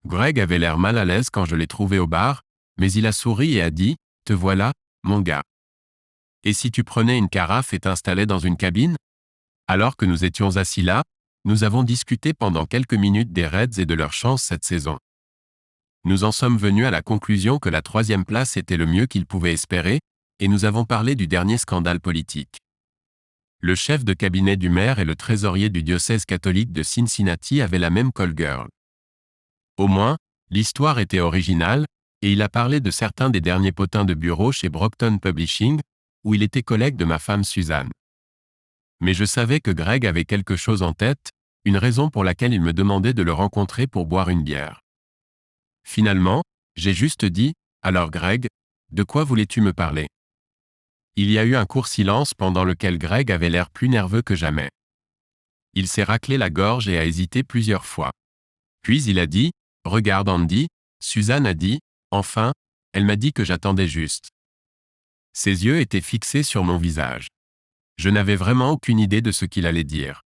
Greg avait l'air mal à l'aise quand je l'ai trouvé au bar, mais il a souri et a dit, « Te voilà, mon gars. Et si tu prenais une carafe et t'installais dans une cabine ?» Alors que nous étions assis là, nous avons discuté pendant quelques minutes des Reds et de leur chance cette saison. Nous en sommes venus à la conclusion que la 3e place était le mieux qu'ils pouvaient espérer, et nous avons parlé du dernier scandale politique. Le chef de cabinet du maire et le trésorier du diocèse catholique de Cincinnati avaient la même call girl. Au moins, l'histoire était originale, et il a parlé de certains des derniers potins de bureau chez Brockton Publishing, où il était collègue de ma femme Suzanne. Mais je savais que Greg avait quelque chose en tête, une raison pour laquelle il me demandait de le rencontrer pour boire une bière. Finalement, j'ai juste dit, « Alors Greg, de quoi voulais-tu me parler ?» Il y a eu un court silence pendant lequel Greg avait l'air plus nerveux que jamais. Il s'est raclé la gorge et a hésité plusieurs fois. Puis il a dit, « Regarde Andy, Suzanne a dit, enfin, elle m'a dit que j'attendais juste. » Ses yeux étaient fixés sur mon visage. Je n'avais vraiment aucune idée de ce qu'il allait dire.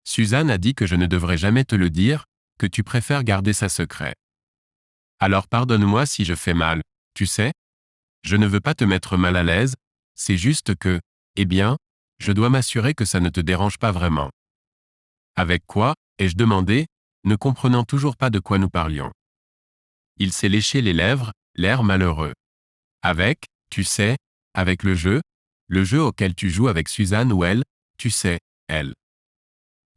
Suzanne a dit que je ne devrais jamais te le dire, que tu préfères garder ça secret. Alors pardonne-moi si je fais mal, tu sais? Je ne veux pas te mettre mal à l'aise, c'est juste que, eh bien, je dois m'assurer que ça ne te dérange pas vraiment. Avec quoi, ai-je demandé, ne comprenant toujours pas de quoi nous parlions. Il s'est léché les lèvres, l'air malheureux. Avec, tu sais, avec le jeu auquel tu joues avec Suzanne ou elle, tu sais, elle.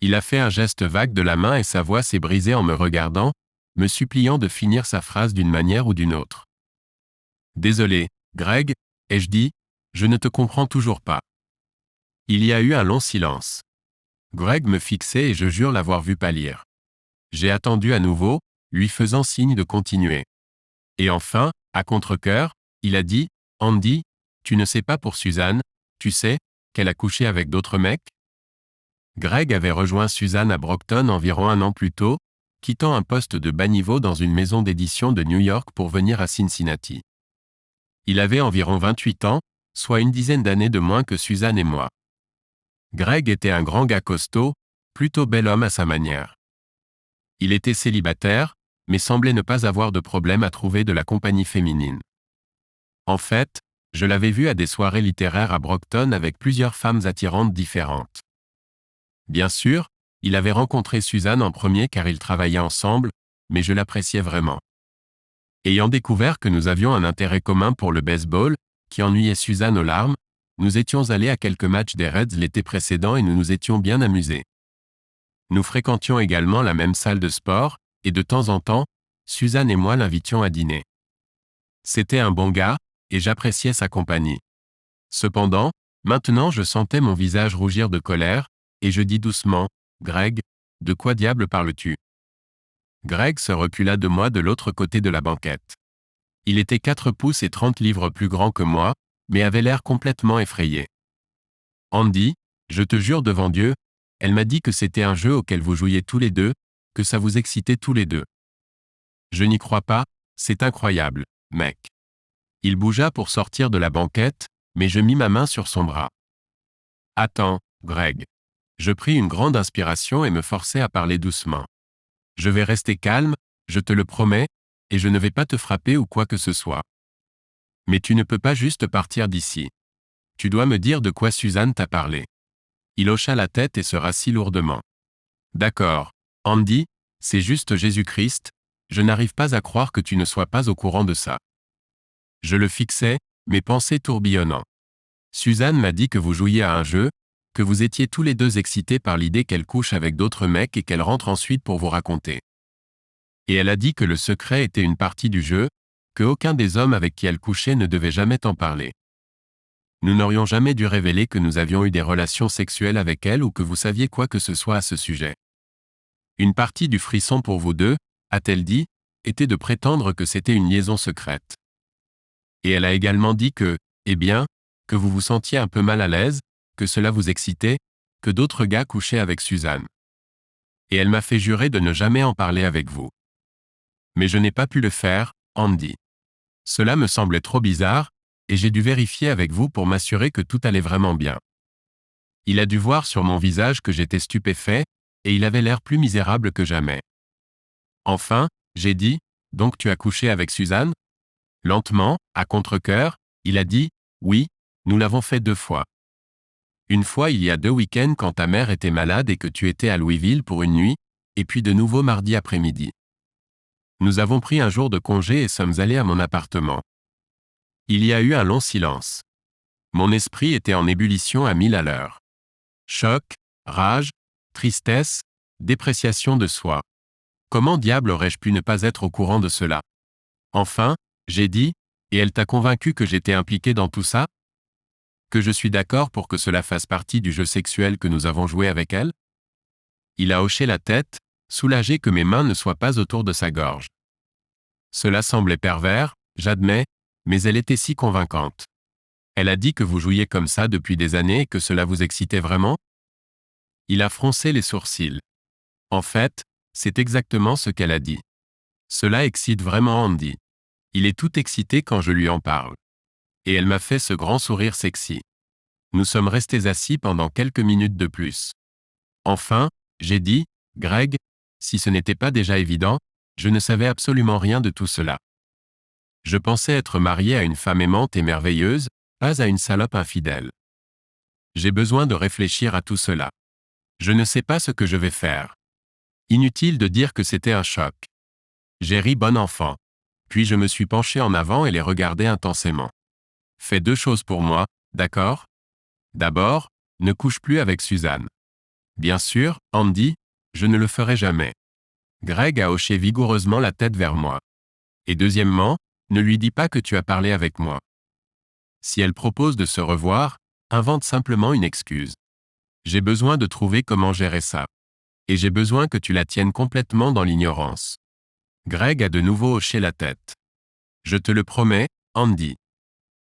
Il a fait un geste vague de la main et sa voix s'est brisée en me regardant, me suppliant de finir sa phrase d'une manière ou d'une autre. Désolé, Greg, ai-je dit, je ne te comprends toujours pas. Il y a eu un long silence. Greg me fixait et je jure l'avoir vu pâlir. J'ai attendu à nouveau, lui faisant signe de continuer. Et enfin, à contre-cœur, il a dit, « Andy, tu ne sais pas pour Suzanne, tu sais, qu'elle a couché avec d'autres mecs ?» Greg avait rejoint Suzanne à Brockton environ 1 an plus tôt, quittant un poste de bas niveau dans une maison d'édition de New York pour venir à Cincinnati. Il avait environ 28 ans, soit une dizaine d'années de moins que Suzanne et moi. Greg était un grand gars costaud, plutôt bel homme à sa manière. Il était célibataire, mais semblait ne pas avoir de problème à trouver de la compagnie féminine. En fait, je l'avais vu à des soirées littéraires à Brockton avec plusieurs femmes attirantes différentes. Bien sûr, il avait rencontré Suzanne en premier car ils travaillaient ensemble, mais je l'appréciais vraiment. Ayant découvert que nous avions un intérêt commun pour le baseball, qui ennuyait Suzanne aux larmes, nous étions allés à quelques matchs des Reds l'été précédent et nous nous étions bien amusés. Nous fréquentions également la même salle de sport, et de temps en temps, Suzanne et moi l'invitions à dîner. C'était un bon gars, et j'appréciais sa compagnie. Cependant, maintenant je sentais mon visage rougir de colère, et je dis doucement, « Greg, de quoi diable parles-tu » Greg se recula de moi de l'autre côté de la banquette. Il était 4 pouces et 30 livres plus grand que moi, mais avait l'air complètement effrayé. « Andy, je te jure devant Dieu, elle m'a dit que c'était un jeu auquel vous jouiez tous les deux, que ça vous excitait tous les deux. » Je n'y crois pas, c'est incroyable, mec. Il bougea pour sortir de la banquette, mais je mis ma main sur son bras. « Attends, Greg. » Je pris une grande inspiration et me forçai à parler doucement. « Je vais rester calme, je te le promets, et je ne vais pas te frapper ou quoi que ce soit. Mais tu ne peux pas juste partir d'ici. Tu dois me dire de quoi Suzanne t'a parlé. » Il hocha la tête et se rassit lourdement. « D'accord, Andy, c'est juste Jésus-Christ, je n'arrive pas à croire que tu ne sois pas au courant de ça. » Je le fixais, mes pensées tourbillonnant. Suzanne m'a dit que vous jouiez à un jeu, que vous étiez tous les deux excités par l'idée qu'elle couche avec d'autres mecs et qu'elle rentre ensuite pour vous raconter. Et elle a dit que le secret était une partie du jeu, que aucun des hommes avec qui elle couchait ne devait jamais t'en parler. Nous n'aurions jamais dû révéler que nous avions eu des relations sexuelles avec elle ou que vous saviez quoi que ce soit à ce sujet. Une partie du frisson pour vous deux, a-t-elle dit, était de prétendre que c'était une liaison secrète. Et elle a également dit que, eh bien, que vous vous sentiez un peu mal à l'aise, que cela vous excitait, que d'autres gars couchaient avec Suzanne. Et elle m'a fait jurer de ne jamais en parler avec vous. Mais je n'ai pas pu le faire, Andy. Cela me semblait trop bizarre, et j'ai dû vérifier avec vous pour m'assurer que tout allait vraiment bien. Il a dû voir sur mon visage que j'étais stupéfait, et il avait l'air plus misérable que jamais. Enfin, J'ai dit, donc tu as couché avec Suzanne? Lentement, à contre-cœur, il a dit, oui, nous l'avons fait 2 fois. Une fois il y a 2 week-ends quand ta mère était malade et que tu étais à Louisville pour une nuit, et puis de nouveau mardi après-midi. Nous avons pris un jour de congé et sommes allés à mon appartement. Il y a eu un long silence. Mon esprit était en ébullition à 1000 à l'heure. Choc, rage, tristesse, dépréciation de soi. Comment diable aurais-je pu ne pas être au courant de cela? Enfin, j'ai dit, et elle t'a convaincu que j'étais impliqué dans tout ça? Que je suis d'accord pour que cela fasse partie du jeu sexuel que nous avons joué avec elle? Il a hoché la tête, soulagé que mes mains ne soient pas autour de sa gorge. Cela semblait pervers, j'admets, mais elle était si convaincante. Elle a dit que vous jouiez comme ça depuis des années et que cela vous excitait vraiment? Il a froncé les sourcils. En fait, c'est exactement ce qu'elle a dit. Cela excite vraiment Andy. Il est tout excité quand je lui en parle. Et elle m'a fait ce grand sourire sexy. Nous sommes restés assis pendant quelques minutes de plus. Enfin, j'ai dit, Greg, si ce n'était pas déjà évident, je ne savais absolument rien de tout cela. Je pensais être marié à une femme aimante et merveilleuse, pas à une salope infidèle. J'ai besoin de réfléchir à tout cela. Je ne sais pas ce que je vais faire. Inutile de dire que c'était un choc. J'ai ri bon enfant. Puis je me suis penché en avant et les regardé intensément. Fais 2 choses pour moi, d'accord? D'abord, ne couche plus avec Suzanne. Bien sûr, Andy, je ne le ferai jamais. Greg a hoché vigoureusement la tête vers moi. Et deuxièmement, ne lui dis pas que tu as parlé avec moi. Si elle propose de se revoir, invente simplement une excuse. J'ai besoin de trouver comment gérer ça. Et j'ai besoin que tu la tiennes complètement dans l'ignorance. Greg a de nouveau hoché la tête. Je te le promets, Andy.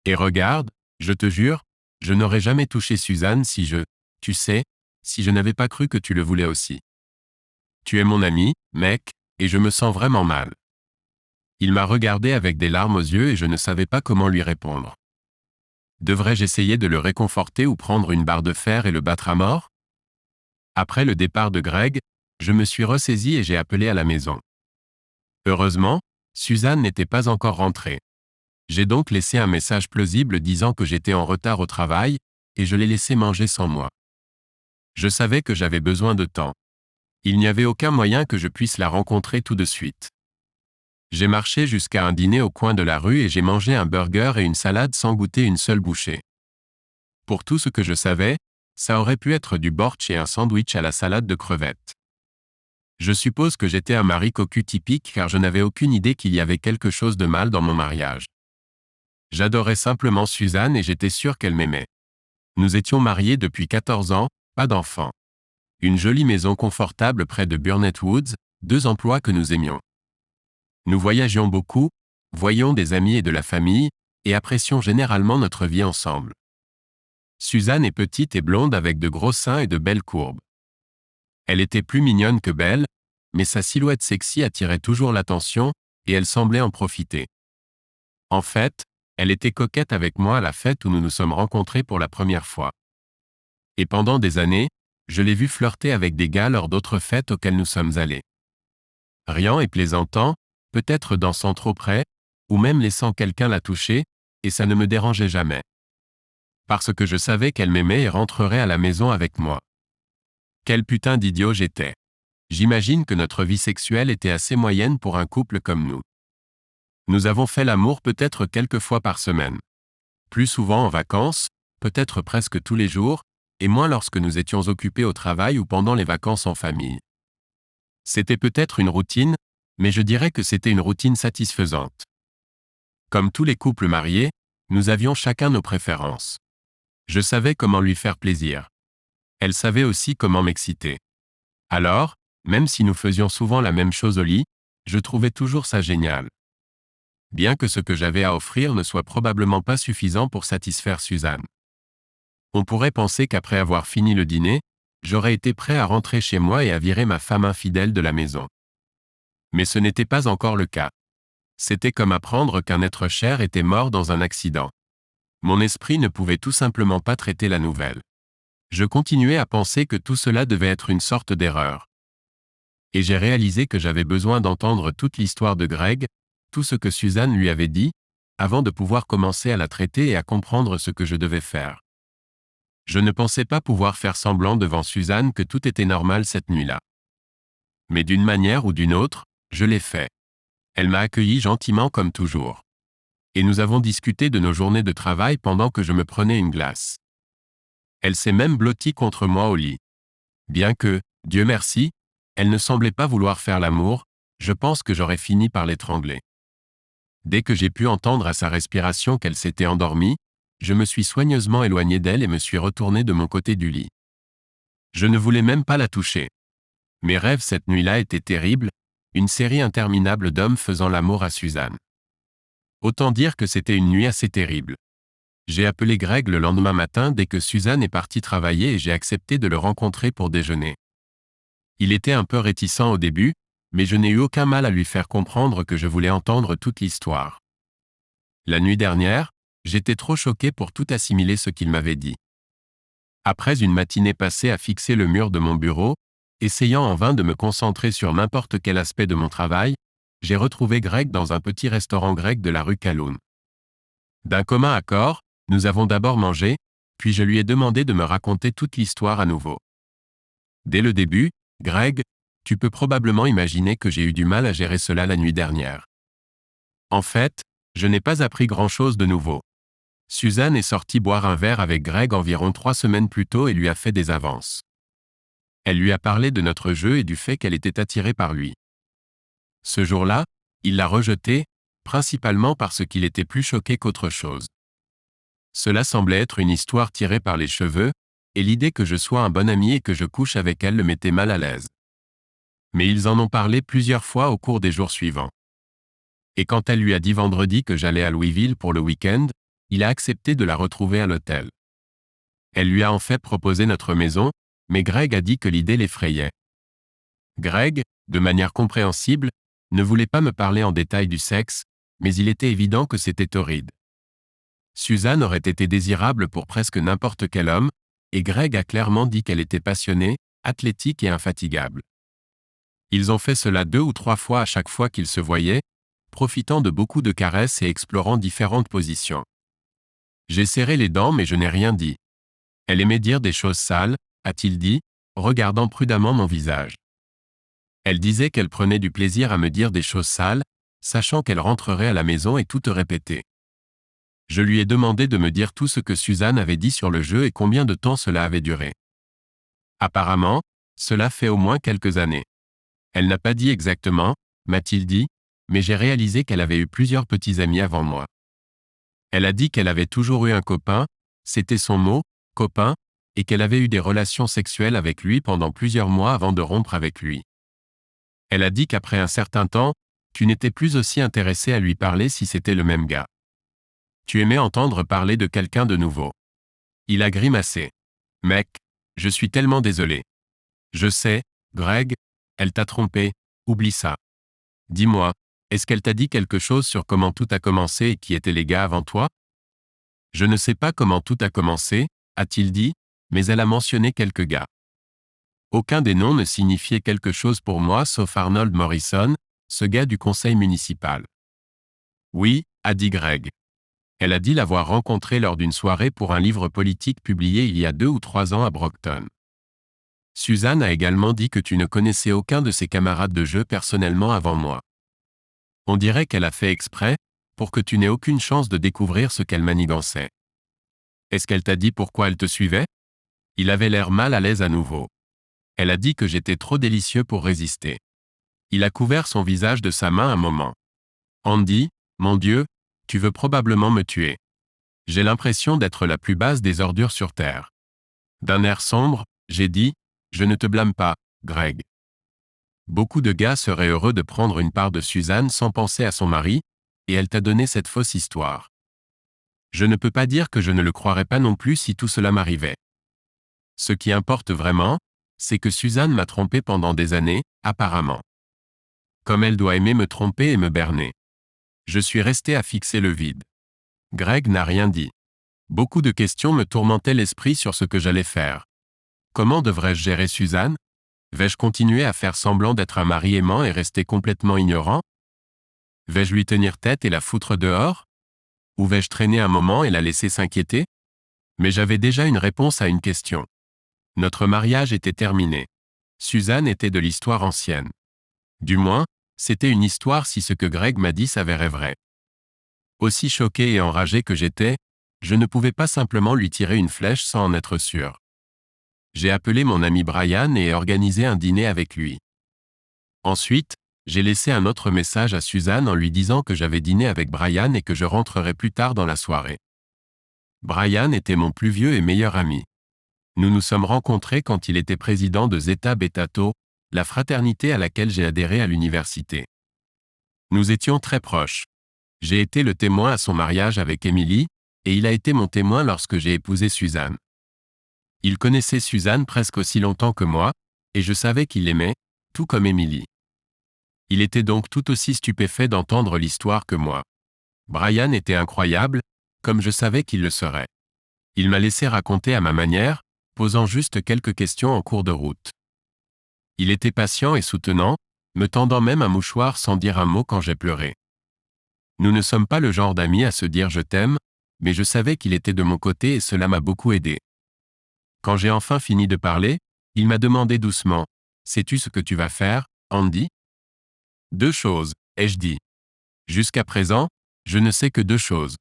Et regarde, je te jure, je n'aurais jamais touché Suzanne tu sais, si je n'avais pas cru que tu le voulais aussi. Tu es mon ami, mec, et je me sens vraiment mal. Il m'a regardé avec des larmes aux yeux et je ne savais pas comment lui répondre. Devrais-je essayer de le réconforter ou prendre une barre de fer et le battre à mort? Après le départ de Greg, je me suis ressaisi et j'ai appelé à la maison. Heureusement, Suzanne n'était pas encore rentrée. J'ai donc laissé un message plausible disant que j'étais en retard au travail, et je l'ai laissé manger sans moi. Je savais que j'avais besoin de temps. Il n'y avait aucun moyen que je puisse la rencontrer tout de suite. J'ai marché jusqu'à un dîner au coin de la rue et j'ai mangé un burger et une salade sans goûter une seule bouchée. Pour tout ce que je savais, ça aurait pu être du bortsch et un sandwich à la salade de crevettes. Je suppose que j'étais un mari cocu typique car je n'avais aucune idée qu'il y avait quelque chose de mal dans mon mariage. J'adorais simplement Suzanne et j'étais sûr qu'elle m'aimait. Nous étions mariés depuis 14 ans, pas d'enfants. Une jolie maison confortable près de Burnett Woods, 2 emplois que nous aimions. Nous voyagions beaucoup, voyions des amis et de la famille, et apprécions généralement notre vie ensemble. Suzanne est petite et blonde avec de gros seins et de belles courbes. Elle était plus mignonne que belle, mais sa silhouette sexy attirait toujours l'attention, et elle semblait en profiter. En fait, elle était coquette avec moi à la fête où nous nous sommes rencontrés pour la première fois. Et pendant des années, je l'ai vue flirter avec des gars lors d'autres fêtes auxquelles nous sommes allés. Riant et plaisantant, peut-être dansant trop près, ou même laissant quelqu'un la toucher, et ça ne me dérangeait jamais. Parce que je savais qu'elle m'aimait et rentrerait à la maison avec moi. Quel putain d'idiot j'étais. J'imagine que notre vie sexuelle était assez moyenne pour un couple comme nous. Nous avons fait l'amour peut-être quelques fois par semaine. Plus souvent en vacances, peut-être presque tous les jours, et moins lorsque nous étions occupés au travail ou pendant les vacances en famille. C'était peut-être une routine, mais je dirais que c'était une routine satisfaisante. Comme tous les couples mariés, nous avions chacun nos préférences. Je savais comment lui faire plaisir. Elle savait aussi comment m'exciter. Alors, même si nous faisions souvent la même chose au lit, je trouvais toujours ça génial. Bien que ce que j'avais à offrir ne soit probablement pas suffisant pour satisfaire Suzanne. On pourrait penser qu'après avoir fini le dîner, j'aurais été prêt à rentrer chez moi et à virer ma femme infidèle de la maison. Mais ce n'était pas encore le cas. C'était comme apprendre qu'un être cher était mort dans un accident. Mon esprit ne pouvait tout simplement pas traiter la nouvelle. Je continuais à penser que tout cela devait être une sorte d'erreur. Et j'ai réalisé que j'avais besoin d'entendre toute l'histoire de Greg, tout ce que Suzanne lui avait dit, avant de pouvoir commencer à la traiter et à comprendre ce que je devais faire. Je ne pensais pas pouvoir faire semblant devant Suzanne que tout était normal cette nuit-là. Mais d'une manière ou d'une autre, je l'ai fait. Elle m'a accueilli gentiment comme toujours. Et nous avons discuté de nos journées de travail pendant que je me prenais une glace. Elle s'est même blottie contre moi au lit. Bien que, Dieu merci, elle ne semblait pas vouloir faire l'amour, je pense que j'aurais fini par l'étrangler. Dès que j'ai pu entendre à sa respiration qu'elle s'était endormie, je me suis soigneusement éloigné d'elle et me suis retourné de mon côté du lit. Je ne voulais même pas la toucher. Mes rêves cette nuit-là étaient terribles, une série interminable d'hommes faisant l'amour à Suzanne. Autant dire que c'était une nuit assez terrible. J'ai appelé Greg le lendemain matin dès que Suzanne est partie travailler et j'ai accepté de le rencontrer pour déjeuner. Il était un peu réticent au début, mais je n'ai eu aucun mal à lui faire comprendre que je voulais entendre toute l'histoire. La nuit dernière, j'étais trop choqué pour tout assimiler ce qu'il m'avait dit. Après une matinée passée à fixer le mur de mon bureau, essayant en vain de me concentrer sur n'importe quel aspect de mon travail, j'ai retrouvé Greg dans un petit restaurant grec de la rue Kaloun. D'un commun accord, nous avons d'abord mangé, puis je lui ai demandé de me raconter toute l'histoire à nouveau. Dès le début, Greg, tu peux probablement imaginer que j'ai eu du mal à gérer cela la nuit dernière. En fait, je n'ai pas appris grand-chose de nouveau. Suzanne est sortie boire un verre avec Greg environ 3 semaines plus tôt et lui a fait des avances. Elle lui a parlé de notre jeu et du fait qu'elle était attirée par lui. Ce jour-là, il l'a rejeté, principalement parce qu'il était plus choqué qu'autre chose. Cela semblait être une histoire tirée par les cheveux, et l'idée que je sois un bon ami et que je couche avec elle le mettait mal à l'aise. Mais ils en ont parlé plusieurs fois au cours des jours suivants. Et quand elle lui a dit vendredi que j'allais à Louisville pour le week-end, il a accepté de la retrouver à l'hôtel. Elle lui a en fait proposé notre maison, mais Greg a dit que l'idée l'effrayait. Greg, de manière compréhensible, ne voulait pas me parler en détail du sexe, mais il était évident que c'était torride. Suzanne aurait été désirable pour presque n'importe quel homme, et Greg a clairement dit qu'elle était passionnée, athlétique et infatigable. Ils ont fait cela 2 ou 3 fois à chaque fois qu'ils se voyaient, profitant de beaucoup de caresses et explorant différentes positions. J'ai serré les dents mais je n'ai rien dit. Elle aimait dire des choses sales, a-t-il dit, regardant prudemment mon visage. Elle disait qu'elle prenait du plaisir à me dire des choses sales, sachant qu'elle rentrerait à la maison et tout répéter. Je lui ai demandé de me dire tout ce que Suzanne avait dit sur le jeu et combien de temps cela avait duré. Apparemment, cela fait au moins quelques années. Elle n'a pas dit exactement, m'a-t-il dit, mais j'ai réalisé qu'elle avait eu plusieurs petits amis avant moi. Elle a dit qu'elle avait toujours eu un copain, c'était son mot, copain, et qu'elle avait eu des relations sexuelles avec lui pendant plusieurs mois avant de rompre avec lui. Elle a dit qu'après un certain temps, tu n'étais plus aussi intéressé à lui parler si c'était le même gars. Tu aimais entendre parler de quelqu'un de nouveau. Il a grimacé. Mec, je suis tellement désolé. Je sais, Greg, elle t'a trompé, oublie ça. Dis-moi, est-ce qu'elle t'a dit quelque chose sur comment tout a commencé et qui étaient les gars avant toi? Je ne sais pas comment tout a commencé, a-t-il dit, mais elle a mentionné quelques gars. Aucun des noms ne signifiait quelque chose pour moi sauf Arnold Morrison, ce gars du conseil municipal. Oui, a dit Greg. Elle a dit l'avoir rencontré lors d'une soirée pour un livre politique publié il y a 2 ou 3 ans à Brockton. Suzanne a également dit que tu ne connaissais aucun de ses camarades de jeu personnellement avant moi. On dirait qu'elle a fait exprès, pour que tu n'aies aucune chance de découvrir ce qu'elle manigançait. Est-ce qu'elle t'a dit pourquoi elle te suivait? Il avait l'air mal à l'aise à nouveau. Elle a dit que j'étais trop délicieux pour résister. Il a couvert son visage de sa main un moment. Andy, mon Dieu, tu veux probablement me tuer. J'ai l'impression d'être la plus basse des ordures sur Terre. D'un air sombre, j'ai dit, je ne te blâme pas, Greg. Beaucoup de gars seraient heureux de prendre une part de Suzanne sans penser à son mari, et elle t'a donné cette fausse histoire. Je ne peux pas dire que je ne le croirais pas non plus si tout cela m'arrivait. Ce qui importe vraiment, c'est que Suzanne m'a trompé pendant des années, apparemment. Comme elle doit aimer me tromper et me berner. Je suis resté à fixer le vide. Greg n'a rien dit. Beaucoup de questions me tourmentaient l'esprit sur ce que j'allais faire. Comment devrais-je gérer Suzanne? Vais-je continuer à faire semblant d'être un mari aimant et rester complètement ignorant? Vais-je lui tenir tête et la foutre dehors? Ou vais-je traîner un moment et la laisser s'inquiéter? Mais j'avais déjà une réponse à une question. Notre mariage était terminé. Suzanne était de l'histoire ancienne. Du moins, c'était une histoire si ce que Greg m'a dit s'avérait vrai. Aussi choqué et enragé que j'étais, je ne pouvais pas simplement lui tirer une flèche sans en être sûr. J'ai appelé mon ami Brian et organisé un dîner avec lui. Ensuite, j'ai laissé un autre message à Suzanne en lui disant que j'avais dîné avec Brian et que je rentrerais plus tard dans la soirée. Brian était mon plus vieux et meilleur ami. Nous nous sommes rencontrés quand il était président de Zeta Beta Tau, la fraternité à laquelle j'ai adhéré à l'université. Nous étions très proches. J'ai été le témoin à son mariage avec Emily, et il a été mon témoin lorsque j'ai épousé Suzanne. Il connaissait Suzanne presque aussi longtemps que moi, et je savais qu'il l'aimait, tout comme Emily. Il était donc tout aussi stupéfait d'entendre l'histoire que moi. Brian était incroyable, comme je savais qu'il le serait. Il m'a laissé raconter à ma manière, posant juste quelques questions en cours de route. Il était patient et soutenant, me tendant même un mouchoir sans dire un mot quand j'ai pleuré. Nous ne sommes pas le genre d'amis à se dire je t'aime, mais je savais qu'il était de mon côté et cela m'a beaucoup aidé. Quand j'ai enfin fini de parler, il m'a demandé doucement, « Sais-tu ce que tu vas faire, Andy ?» Deux choses, ai-je dit. Jusqu'à présent, je ne sais que deux choses.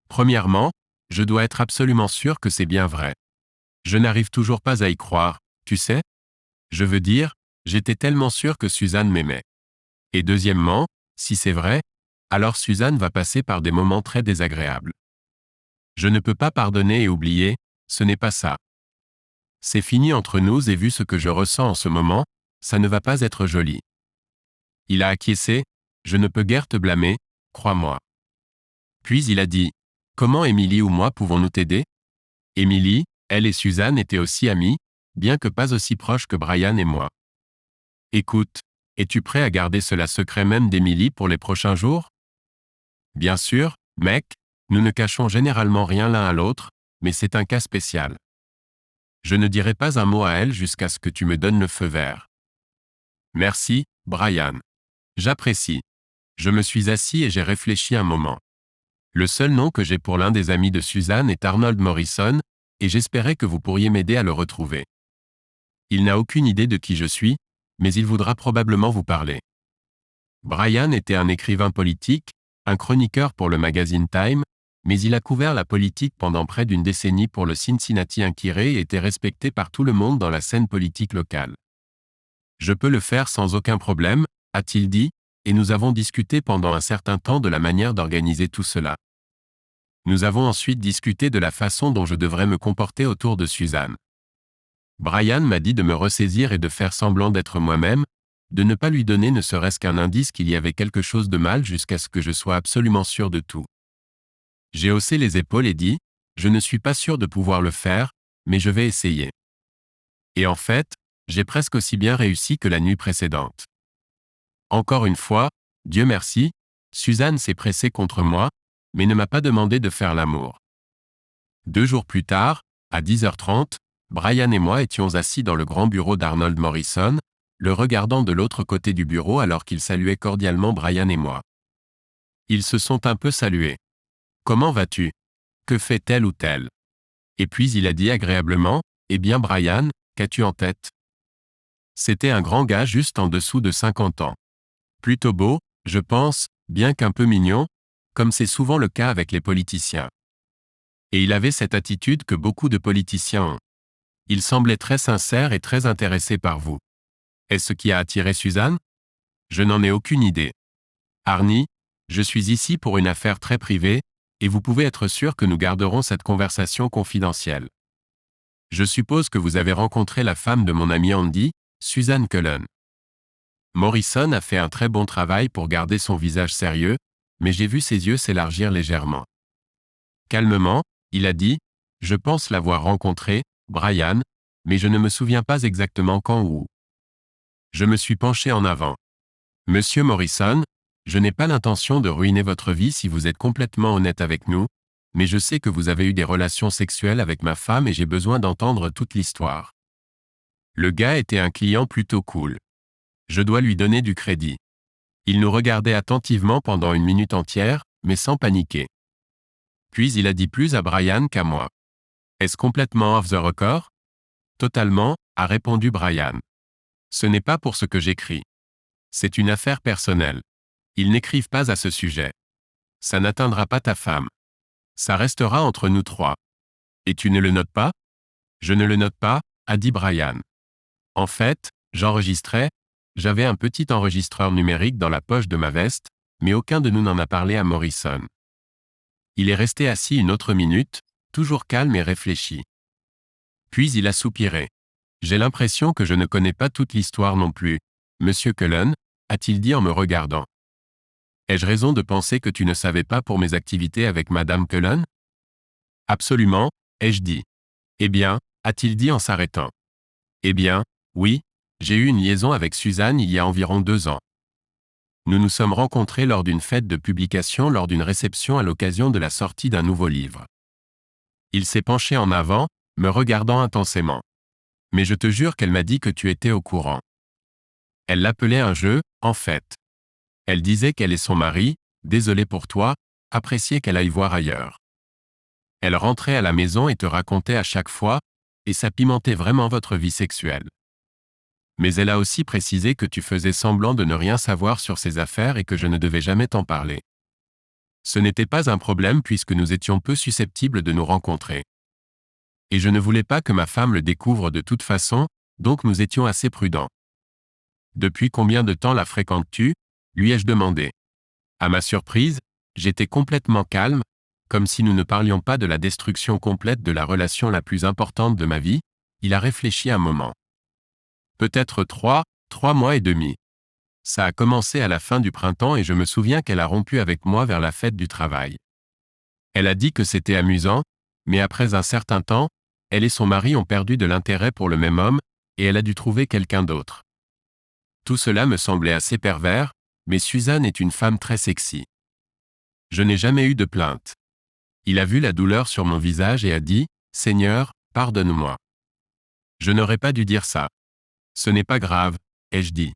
Premièrement, je dois être absolument sûr que c'est bien vrai. Je n'arrive toujours pas à y croire, tu sais? Je veux dire, j'étais tellement sûr que Suzanne m'aimait. Et deuxièmement, si c'est vrai, alors Suzanne va passer par des moments très désagréables. Je ne peux pas pardonner et oublier, ce n'est pas ça. C'est fini entre nous et vu ce que je ressens en ce moment, ça ne va pas être joli. Il a acquiescé, je ne peux guère te blâmer, crois-moi. Puis il a dit, comment Émilie ou moi pouvons-nous t'aider? Émilie, elle et Suzanne étaient aussi amies, bien que pas aussi proches que Brian et moi. Écoute, es-tu prêt à garder cela secret même d'Émilie pour les prochains jours? Bien sûr, mec, nous ne cachons généralement rien l'un à l'autre, mais c'est un cas spécial. Je ne dirai pas un mot à elle jusqu'à ce que tu me donnes le feu vert. Merci, Brian. J'apprécie. Je me suis assis et j'ai réfléchi un moment. Le seul nom que j'ai pour l'un des amis de Suzanne est Arnold Morrison, et j'espérais que vous pourriez m'aider à le retrouver. Il n'a aucune idée de qui je suis, mais il voudra probablement vous parler. Brian était un écrivain politique, un chroniqueur pour le magazine Time, mais il a couvert la politique pendant près d'une décennie pour le Cincinnati Inquirer et était respecté par tout le monde dans la scène politique locale. Je peux le faire sans aucun problème, a-t-il dit, et nous avons discuté pendant un certain temps de la manière d'organiser tout cela. Nous avons ensuite discuté de la façon dont je devrais me comporter autour de Suzanne. Brian m'a dit de me ressaisir et de faire semblant d'être moi-même, de ne pas lui donner ne serait-ce qu'un indice qu'il y avait quelque chose de mal jusqu'à ce que je sois absolument sûr de tout. J'ai haussé les épaules et dit, je ne suis pas sûr de pouvoir le faire, mais je vais essayer. Et en fait, j'ai presque aussi bien réussi que la nuit précédente. Encore une fois, Dieu merci, Suzanne s'est pressée contre moi, mais ne m'a pas demandé de faire l'amour. 2 jours plus tard, à 10h30, Brian et moi étions assis dans le grand bureau d'Arnold Morrison, le regardant de l'autre côté du bureau alors qu'il saluait cordialement Brian et moi. Ils se sont un peu salués. « Comment vas-tu? Que fait tel ou tel ?» Et puis il a dit agréablement, « Eh bien Brian, qu'as-tu en tête ?» C'était un grand gars juste en dessous de 50 ans. Plutôt beau, je pense, bien qu'un peu mignon, comme c'est souvent le cas avec les politiciens. Et il avait cette attitude que beaucoup de politiciens ont. Il semblait très sincère et très intéressé par vous. Est-ce ce qui a attiré Suzanne? Je n'en ai aucune idée. Arnie, je suis ici pour une affaire très privée, et vous pouvez être sûr que nous garderons cette conversation confidentielle. Je suppose que vous avez rencontré la femme de mon ami Andy, Suzanne Cullen. Morrison a fait un très bon travail pour garder son visage sérieux, mais j'ai vu ses yeux s'élargir légèrement. Calmement, il a dit, « Je pense l'avoir rencontré, Brian, mais je ne me souviens pas exactement quand ou où. » Je me suis penché en avant. « Monsieur Morrison, je n'ai pas l'intention de ruiner votre vie si vous êtes complètement honnête avec nous, mais je sais que vous avez eu des relations sexuelles avec ma femme et j'ai besoin d'entendre toute l'histoire. » Le gars était un client plutôt cool. Je dois lui donner du crédit. Il nous regardait attentivement pendant une minute entière, mais sans paniquer. Puis il a dit plus à Brian qu'à moi. Est-ce complètement off the record? Totalement, a répondu Brian. Ce n'est pas pour ce que j'écris. C'est une affaire personnelle. Ils n'écrivent pas à ce sujet. Ça n'atteindra pas ta femme. Ça restera entre nous trois. Et tu ne le notes pas? Je ne le note pas, a dit Brian. En fait, j'enregistrais, j'avais un petit enregistreur numérique dans la poche de ma veste, mais aucun de nous n'en a parlé à Morrison. Il est resté assis une autre minute, toujours calme et réfléchi. Puis il a soupiré. J'ai l'impression que je ne connais pas toute l'histoire non plus, Monsieur Cullen, a-t-il dit en me regardant. Ai-je raison de penser que tu ne savais pas pour mes activités avec Madame Cullen? Absolument, ai-je dit. Eh bien, a-t-il dit en s'arrêtant. Eh bien, oui, j'ai eu une liaison avec Suzanne il y a environ 2 ans. Nous nous sommes rencontrés lors d'une fête de publication lors d'une réception à l'occasion de la sortie d'un nouveau livre. Il s'est penché en avant, me regardant intensément. Mais je te jure qu'elle m'a dit que tu étais au courant. Elle l'appelait un jeu, en fait. Elle disait qu'elle et son mari, désolé pour toi, appréciaient qu'elle aille voir ailleurs. Elle rentrait à la maison et te racontait à chaque fois, et ça pimentait vraiment votre vie sexuelle. Mais elle a aussi précisé que tu faisais semblant de ne rien savoir sur ses affaires et que je ne devais jamais t'en parler. Ce n'était pas un problème puisque nous étions peu susceptibles de nous rencontrer. Et je ne voulais pas que ma femme le découvre de toute façon, donc nous étions assez prudents. Depuis combien de temps la fréquentes-tu? Lui ai-je demandé. À ma surprise, j'étais complètement calme, comme si nous ne parlions pas de la destruction complète de la relation la plus importante de ma vie. Il a réfléchi un moment. Peut-être 3 mois et demi. Ça a commencé à la fin du printemps et je me souviens qu'elle a rompu avec moi vers la fête du travail. Elle a dit que c'était amusant, mais après un certain temps, elle et son mari ont perdu de l'intérêt pour le même homme, et elle a dû trouver quelqu'un d'autre. Tout cela me semblait assez pervers, mais Suzanne est une femme très sexy. Je n'ai jamais eu de plainte. Il a vu la douleur sur mon visage et a dit, « Seigneur, pardonne-moi. Je n'aurais pas dû dire ça. Ce n'est pas grave, ai-je dit.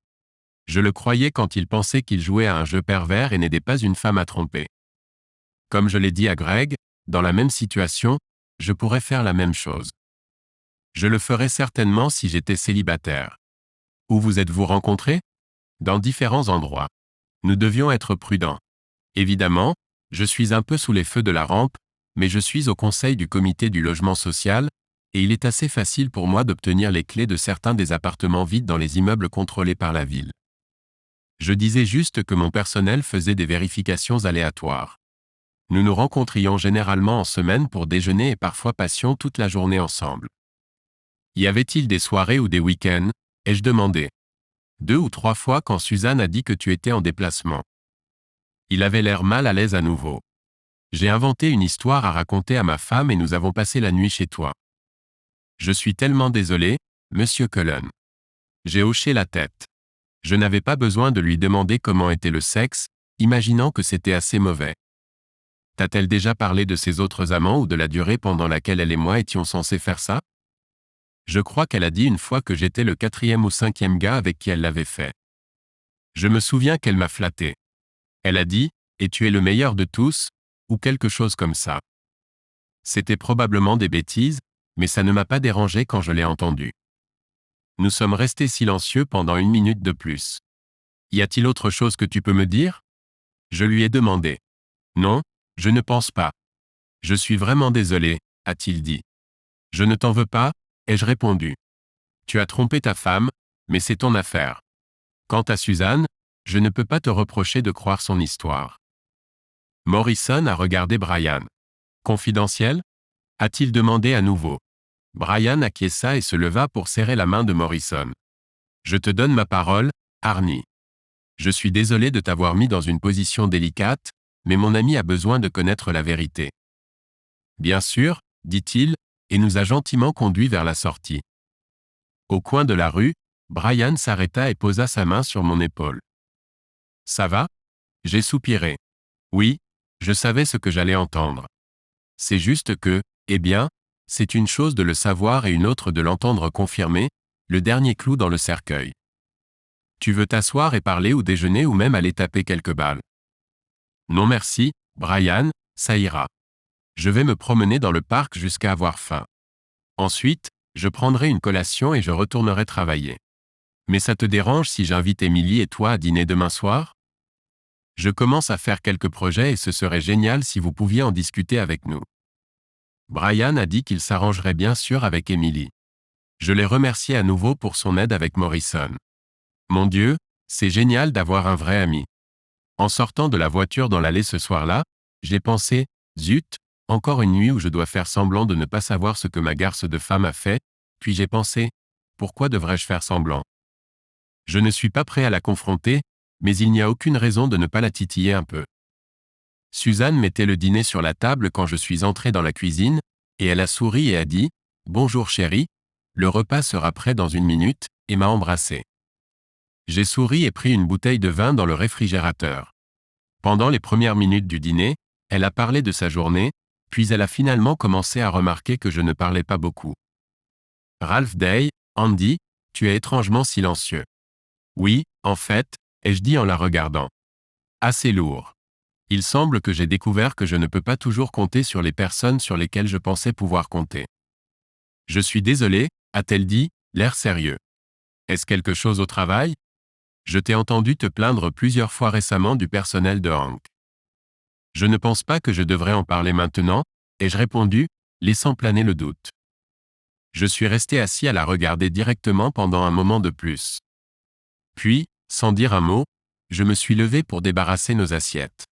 Je le croyais quand il pensait qu'il jouait à un jeu pervers et n'aidait pas une femme à tromper. Comme je l'ai dit à Greg, dans la même situation, je pourrais faire la même chose. Je le ferais certainement si j'étais célibataire. Où vous êtes-vous rencontrés? Dans différents endroits. Nous devions être prudents. Évidemment, je suis un peu sous les feux de la rampe, mais je suis au conseil du comité du logement social, et il est assez facile pour moi d'obtenir les clés de certains des appartements vides dans les immeubles contrôlés par la ville. Je disais juste que mon personnel faisait des vérifications aléatoires. Nous nous rencontrions généralement en semaine pour déjeuner et parfois passions toute la journée ensemble. Y avait-il des soirées ou des week-ends? Ai-je demandé. 2 ou 3 fois quand Suzanne a dit que tu étais en déplacement. Il avait l'air mal à l'aise à nouveau. J'ai inventé une histoire à raconter à ma femme et nous avons passé la nuit chez toi. Je suis tellement désolé, Monsieur Cullen. J'ai hoché la tête. Je n'avais pas besoin de lui demander comment était le sexe, imaginant que c'était assez mauvais. T'a-t-elle déjà parlé de ses autres amants ou de la durée pendant laquelle elle et moi étions censés faire ça? Je crois qu'elle a dit une fois que j'étais le 4e ou 5e gars avec qui elle l'avait fait. Je me souviens qu'elle m'a flatté. Elle a dit, « Et tu es le meilleur de tous », ou quelque chose comme ça. C'était probablement des bêtises, mais ça ne m'a pas dérangé quand je l'ai entendu. Nous sommes restés silencieux pendant 1 minute de plus. Y a-t-il autre chose que tu peux me dire? Je lui ai demandé. Non, je ne pense pas. Je suis vraiment désolé, a-t-il dit. Je ne t'en veux pas, ai-je répondu. Tu as trompé ta femme, mais c'est ton affaire. Quant à Suzanne, je ne peux pas te reprocher de croire son histoire. Morrison a regardé Brian. Confidentiel? A-t-il demandé à nouveau. Brian acquiesça et se leva pour serrer la main de Morrison. Je te donne ma parole, Arnie. Je suis désolé de t'avoir mis dans une position délicate, mais mon ami a besoin de connaître la vérité. Bien sûr, dit-il, et nous a gentiment conduits vers la sortie. Au coin de la rue, Brian s'arrêta et posa sa main sur mon épaule. Ça va? J'ai soupiré. Oui, je savais ce que j'allais entendre. C'est juste que, eh bien, c'est une chose de le savoir et une autre de l'entendre confirmer, le dernier clou dans le cercueil. Tu veux t'asseoir et parler ou déjeuner ou même aller taper quelques balles? Non merci, Brian, ça ira. Je vais me promener dans le parc jusqu'à avoir faim. Ensuite, je prendrai une collation et je retournerai travailler. Mais ça te dérange si j'invite Emily et toi à dîner demain soir? Je commence à faire quelques projets et ce serait génial si vous pouviez en discuter avec nous. Brian a dit qu'il s'arrangerait bien sûr avec Emily. Je l'ai remercié à nouveau pour son aide avec Morrison. Mon Dieu, c'est génial d'avoir un vrai ami. En sortant de la voiture dans l'allée ce soir-là, j'ai pensé, zut, encore une nuit où je dois faire semblant de ne pas savoir ce que ma garce de femme a fait, puis j'ai pensé, pourquoi devrais-je faire semblant? Je ne suis pas prêt à la confronter, mais il n'y a aucune raison de ne pas la titiller un peu. Suzanne mettait le dîner sur la table quand je suis entré dans la cuisine, et elle a souri et a dit « Bonjour chérie, le repas sera prêt dans 1 minute » et m'a embrassé. J'ai souri et pris une bouteille de vin dans le réfrigérateur. Pendant les premières minutes du dîner, elle a parlé de sa journée, puis elle a finalement commencé à remarquer que je ne parlais pas beaucoup. Ralph Day, Andy, tu es étrangement silencieux. Oui, en fait, ai-je dit en la regardant. Assez lourd. Il semble que j'ai découvert que je ne peux pas toujours compter sur les personnes sur lesquelles je pensais pouvoir compter. Je suis désolé, a-t-elle dit, l'air sérieux. Est-ce quelque chose au travail? Je t'ai entendu te plaindre plusieurs fois récemment du personnel de Hank. Je ne pense pas que je devrais en parler maintenant, ai-je répondu, laissant planer le doute. Je suis resté assis à la regarder directement pendant un moment de plus. Puis, sans dire un mot, je me suis levé pour débarrasser nos assiettes.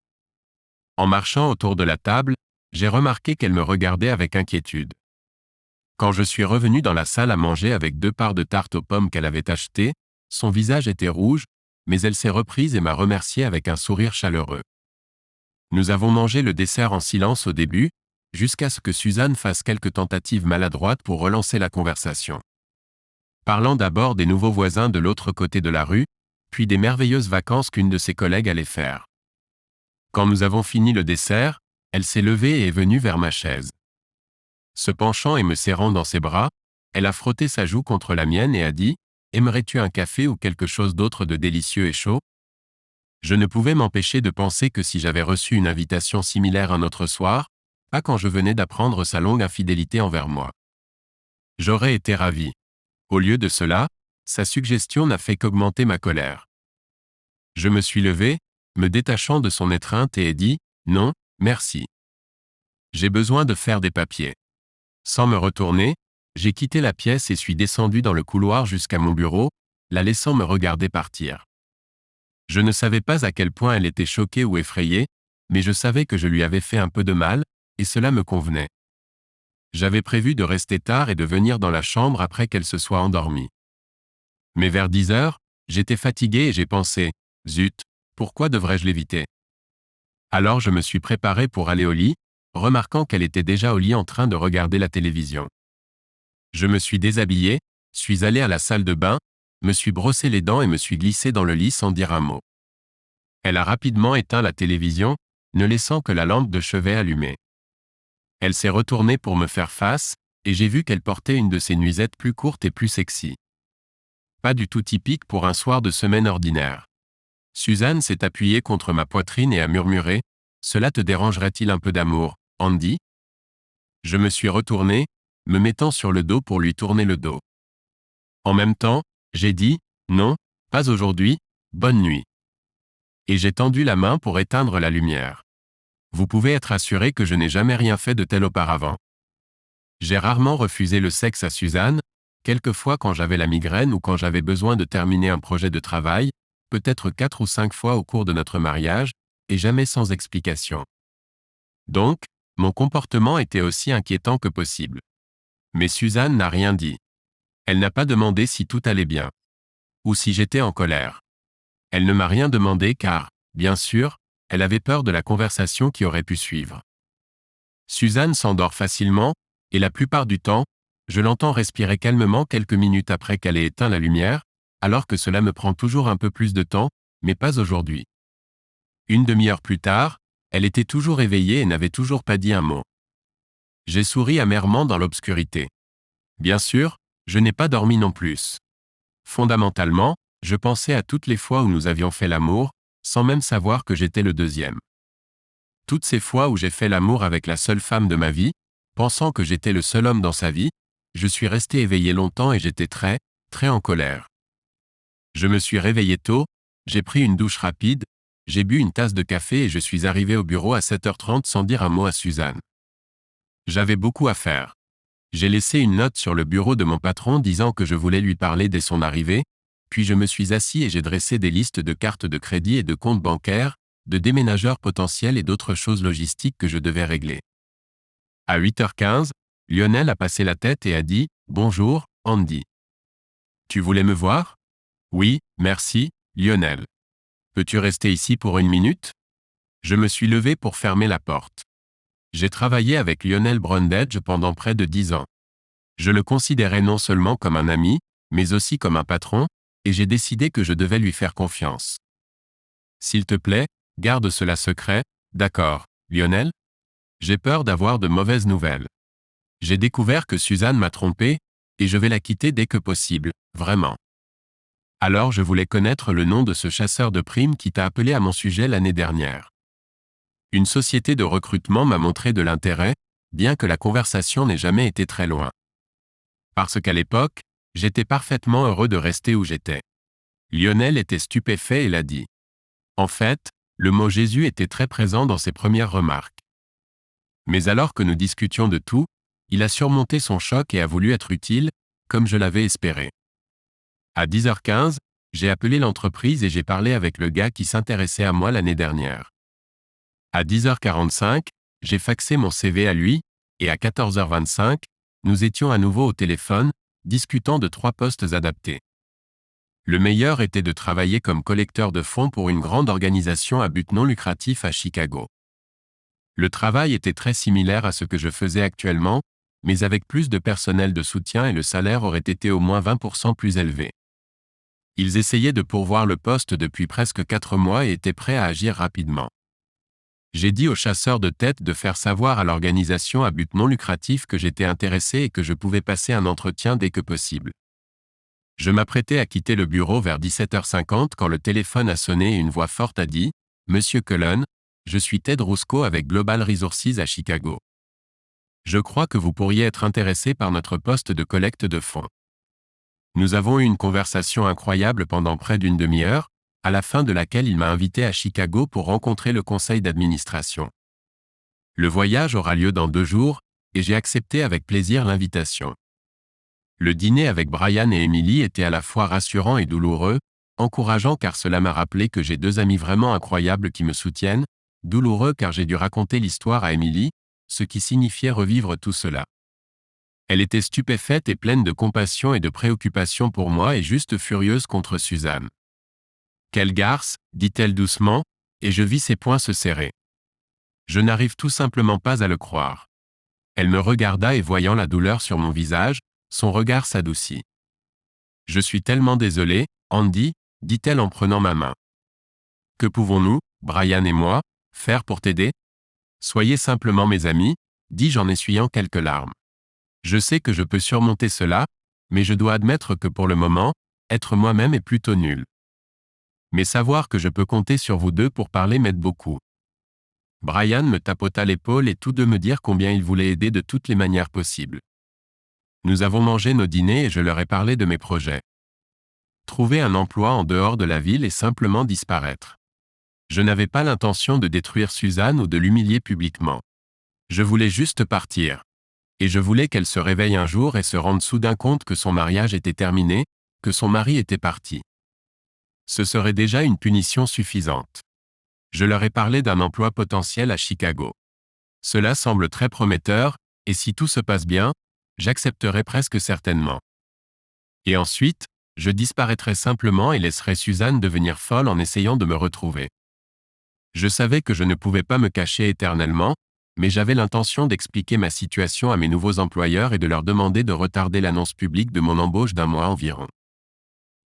En marchant autour de la table, j'ai remarqué qu'elle me regardait avec inquiétude. Quand je suis revenu dans la salle à manger avec 2 parts de tarte aux pommes qu'elle avait achetées, son visage était rouge, mais elle s'est reprise et m'a remercié avec un sourire chaleureux. Nous avons mangé le dessert en silence au début, jusqu'à ce que Suzanne fasse quelques tentatives maladroites pour relancer la conversation. Parlant d'abord des nouveaux voisins de l'autre côté de la rue, puis des merveilleuses vacances qu'une de ses collègues allait faire. Quand nous avons fini le dessert, elle s'est levée et est venue vers ma chaise. Se penchant et me serrant dans ses bras, elle a frotté sa joue contre la mienne et a dit « Aimerais-tu un café ou quelque chose d'autre de délicieux et chaud ?» Je ne pouvais m'empêcher de penser que si j'avais reçu une invitation similaire un autre soir, pas quand je venais d'apprendre sa longue infidélité envers moi. J'aurais été ravi. Au lieu de cela, sa suggestion n'a fait qu'augmenter ma colère. Je me suis levé, me détachant de son étreinte et ai dit « Non, merci. J'ai besoin de faire des papiers. » Sans me retourner, j'ai quitté la pièce et suis descendu dans le couloir jusqu'à mon bureau, la laissant me regarder partir. Je ne savais pas à quel point elle était choquée ou effrayée, mais je savais que je lui avais fait un peu de mal, et cela me convenait. J'avais prévu de rester tard et de venir dans la chambre après qu'elle se soit endormie. Mais vers 10 heures, j'étais fatigué et j'ai pensé « Zut, pourquoi devrais-je l'éviter ?» Alors je me suis préparé pour aller au lit, remarquant qu'elle était déjà au lit en train de regarder la télévision. Je me suis déshabillé, suis allé à la salle de bain, me suis brossé les dents et me suis glissé dans le lit sans dire un mot. Elle a rapidement éteint la télévision, ne laissant que la lampe de chevet allumée. Elle s'est retournée pour me faire face, et j'ai vu qu'elle portait une de ses nuisettes plus courtes et plus sexy. Pas du tout typique pour un soir de semaine ordinaire. Suzanne s'est appuyée contre ma poitrine et a murmuré « Cela te dérangerait-il un peu d'amour, Andy ?» Je me suis retourné, me mettant sur le dos pour lui tourner le dos. En même temps, j'ai dit « Non, pas aujourd'hui, bonne nuit. » Et j'ai tendu la main pour éteindre la lumière. Vous pouvez être assuré que je n'ai jamais rien fait de tel auparavant. J'ai rarement refusé le sexe à Suzanne, quelquefois quand j'avais la migraine ou quand j'avais besoin de terminer un projet de travail, peut-être 4 ou 5 fois au cours de notre mariage, et jamais sans explication. Donc, mon comportement était aussi inquiétant que possible. Mais Suzanne n'a rien dit. Elle n'a pas demandé si tout allait bien. Ou si j'étais en colère. Elle ne m'a rien demandé car, bien sûr, elle avait peur de la conversation qui aurait pu suivre. Suzanne s'endort facilement, et la plupart du temps, je l'entends respirer calmement quelques minutes après qu'elle ait éteint la lumière, alors que cela me prend toujours un peu plus de temps, mais pas aujourd'hui. 1/2 heure plus tard, elle était toujours éveillée et n'avait toujours pas dit un mot. J'ai souri amèrement dans l'obscurité. Bien sûr, je n'ai pas dormi non plus. Fondamentalement, je pensais à toutes les fois où nous avions fait l'amour, sans même savoir que j'étais le deuxième. Toutes ces fois où j'ai fait l'amour avec la seule femme de ma vie, pensant que j'étais le seul homme dans sa vie, je suis resté éveillé longtemps et j'étais très, très en colère. Je me suis réveillé tôt, j'ai pris une douche rapide, j'ai bu une tasse de café et je suis arrivé au bureau à 7h30 sans dire un mot à Suzanne. J'avais beaucoup à faire. J'ai laissé une note sur le bureau de mon patron disant que je voulais lui parler dès son arrivée, puis je me suis assis et j'ai dressé des listes de cartes de crédit et de comptes bancaires, de déménageurs potentiels et d'autres choses logistiques que je devais régler. À 8h15, Lionel a passé la tête et a dit « Bonjour, Andy. Tu voulais me voir ? Oui, merci, Lionel. Peux-tu rester ici pour une minute ? » Je me suis levé pour fermer la porte. J'ai travaillé avec Lionel Brundage pendant près de 10 ans. Je le considérais non seulement comme un ami, mais aussi comme un patron, et j'ai décidé que je devais lui faire confiance. S'il te plaît, garde cela secret, d'accord, Lionel ? J'ai peur d'avoir de mauvaises nouvelles. J'ai découvert que Suzanne m'a trompé, et je vais la quitter dès que possible, vraiment. Alors je voulais connaître le nom de ce chasseur de primes qui t'a appelé à mon sujet l'année dernière. Une société de recrutement m'a montré de l'intérêt, bien que la conversation n'ait jamais été très loin. Parce qu'à l'époque, j'étais parfaitement heureux de rester où j'étais. Lionel était stupéfait et l'a dit. En fait, le mot Jésus était très présent dans ses premières remarques. Mais alors que nous discutions de tout, il a surmonté son choc et a voulu être utile, comme je l'avais espéré. À 10h15, j'ai appelé l'entreprise et j'ai parlé avec le gars qui s'intéressait à moi l'année dernière. À 10h45, j'ai faxé mon CV à lui, et à 14h25, nous étions à nouveau au téléphone, discutant de 3 postes adaptés. Le meilleur était de travailler comme collecteur de fonds pour une grande organisation à but non lucratif à Chicago. Le travail était très similaire à ce que je faisais actuellement, mais avec plus de personnel de soutien et le salaire aurait été au moins 20% plus élevé. Ils essayaient de pourvoir le poste depuis presque 4 mois et étaient prêts à agir rapidement. J'ai dit au chasseur de tête de faire savoir à l'organisation à but non lucratif que j'étais intéressé et que je pouvais passer un entretien dès que possible. Je m'apprêtais à quitter le bureau vers 17h50 quand le téléphone a sonné et une voix forte a dit « Monsieur Cullen, je suis Ted Rusco avec Global Resources à Chicago. Je crois que vous pourriez être intéressé par notre poste de collecte de fonds. » Nous avons eu une conversation incroyable pendant près d'une demi-heure, à la fin de laquelle il m'a invité à Chicago pour rencontrer le conseil d'administration. Le voyage aura lieu dans 2 jours, et j'ai accepté avec plaisir l'invitation. Le dîner avec Brian et Emily était à la fois rassurant et douloureux, encourageant car cela m'a rappelé que j'ai 2 amis vraiment incroyables qui me soutiennent, douloureux car j'ai dû raconter l'histoire à Emily, ce qui signifiait revivre tout cela. Elle était stupéfaite et pleine de compassion et de préoccupation pour moi et juste furieuse contre Suzanne. « Quelle garce !» dit-elle doucement, et je vis ses poings se serrer. Je n'arrive tout simplement pas à le croire. Elle me regarda et voyant la douleur sur mon visage, son regard s'adoucit. « Je suis tellement désolée, Andy, dit-elle en prenant ma main. Que pouvons-nous, Brian et moi, faire pour t'aider ? Soyez simplement mes amis, dis-je en essuyant quelques larmes. Je sais que je peux surmonter cela, mais je dois admettre que pour le moment, être moi-même est plutôt nul. Mais savoir que je peux compter sur vous deux pour parler m'aide beaucoup. » Brian me tapota l'épaule et tous deux me dirent combien ils voulaient aider de toutes les manières possibles. Nous avons mangé nos dîners et je leur ai parlé de mes projets. Trouver un emploi en dehors de la ville et simplement disparaître. Je n'avais pas l'intention de détruire Suzanne ou de l'humilier publiquement. Je voulais juste partir. Et je voulais qu'elle se réveille un jour et se rende soudain compte que son mariage était terminé, que son mari était parti. Ce serait déjà une punition suffisante. Je leur ai parlé d'un emploi potentiel à Chicago. Cela semble très prometteur, et si tout se passe bien, j'accepterai presque certainement. Et ensuite, je disparaîtrai simplement et laisserai Suzanne devenir folle en essayant de me retrouver. Je savais que je ne pouvais pas me cacher éternellement, mais j'avais l'intention d'expliquer ma situation à mes nouveaux employeurs et de leur demander de retarder l'annonce publique de mon embauche d'1 mois environ.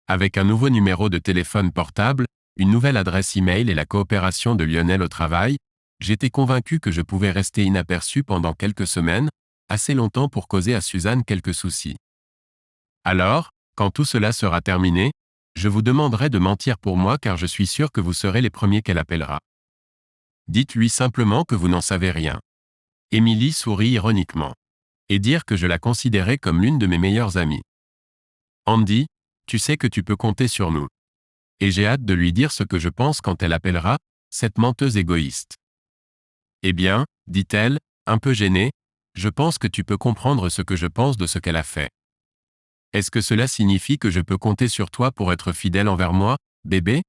Avec un nouveau numéro de téléphone portable, une nouvelle adresse e-mail et la coopération de Lionel au travail, j'étais convaincu que je pouvais rester inaperçu pendant quelques semaines, assez longtemps pour causer à Suzanne quelques soucis. Alors, Quand tout cela sera terminé, je vous demanderai de mentir pour moi car je suis sûr que vous serez les premiers qu'elle appellera. Dites-lui simplement que vous n'en savez rien. Émilie sourit ironiquement. Et dire que je la considérais comme l'une de mes meilleures amies. Andy, tu sais que tu peux compter sur nous. Et j'ai hâte de lui dire ce que je pense quand elle appellera, cette menteuse égoïste. Eh bien, dit-elle, un peu gênée, je pense que tu peux comprendre ce que je pense de ce qu'elle a fait. Est-ce que cela signifie que je peux compter sur toi pour être fidèle envers moi, bébé?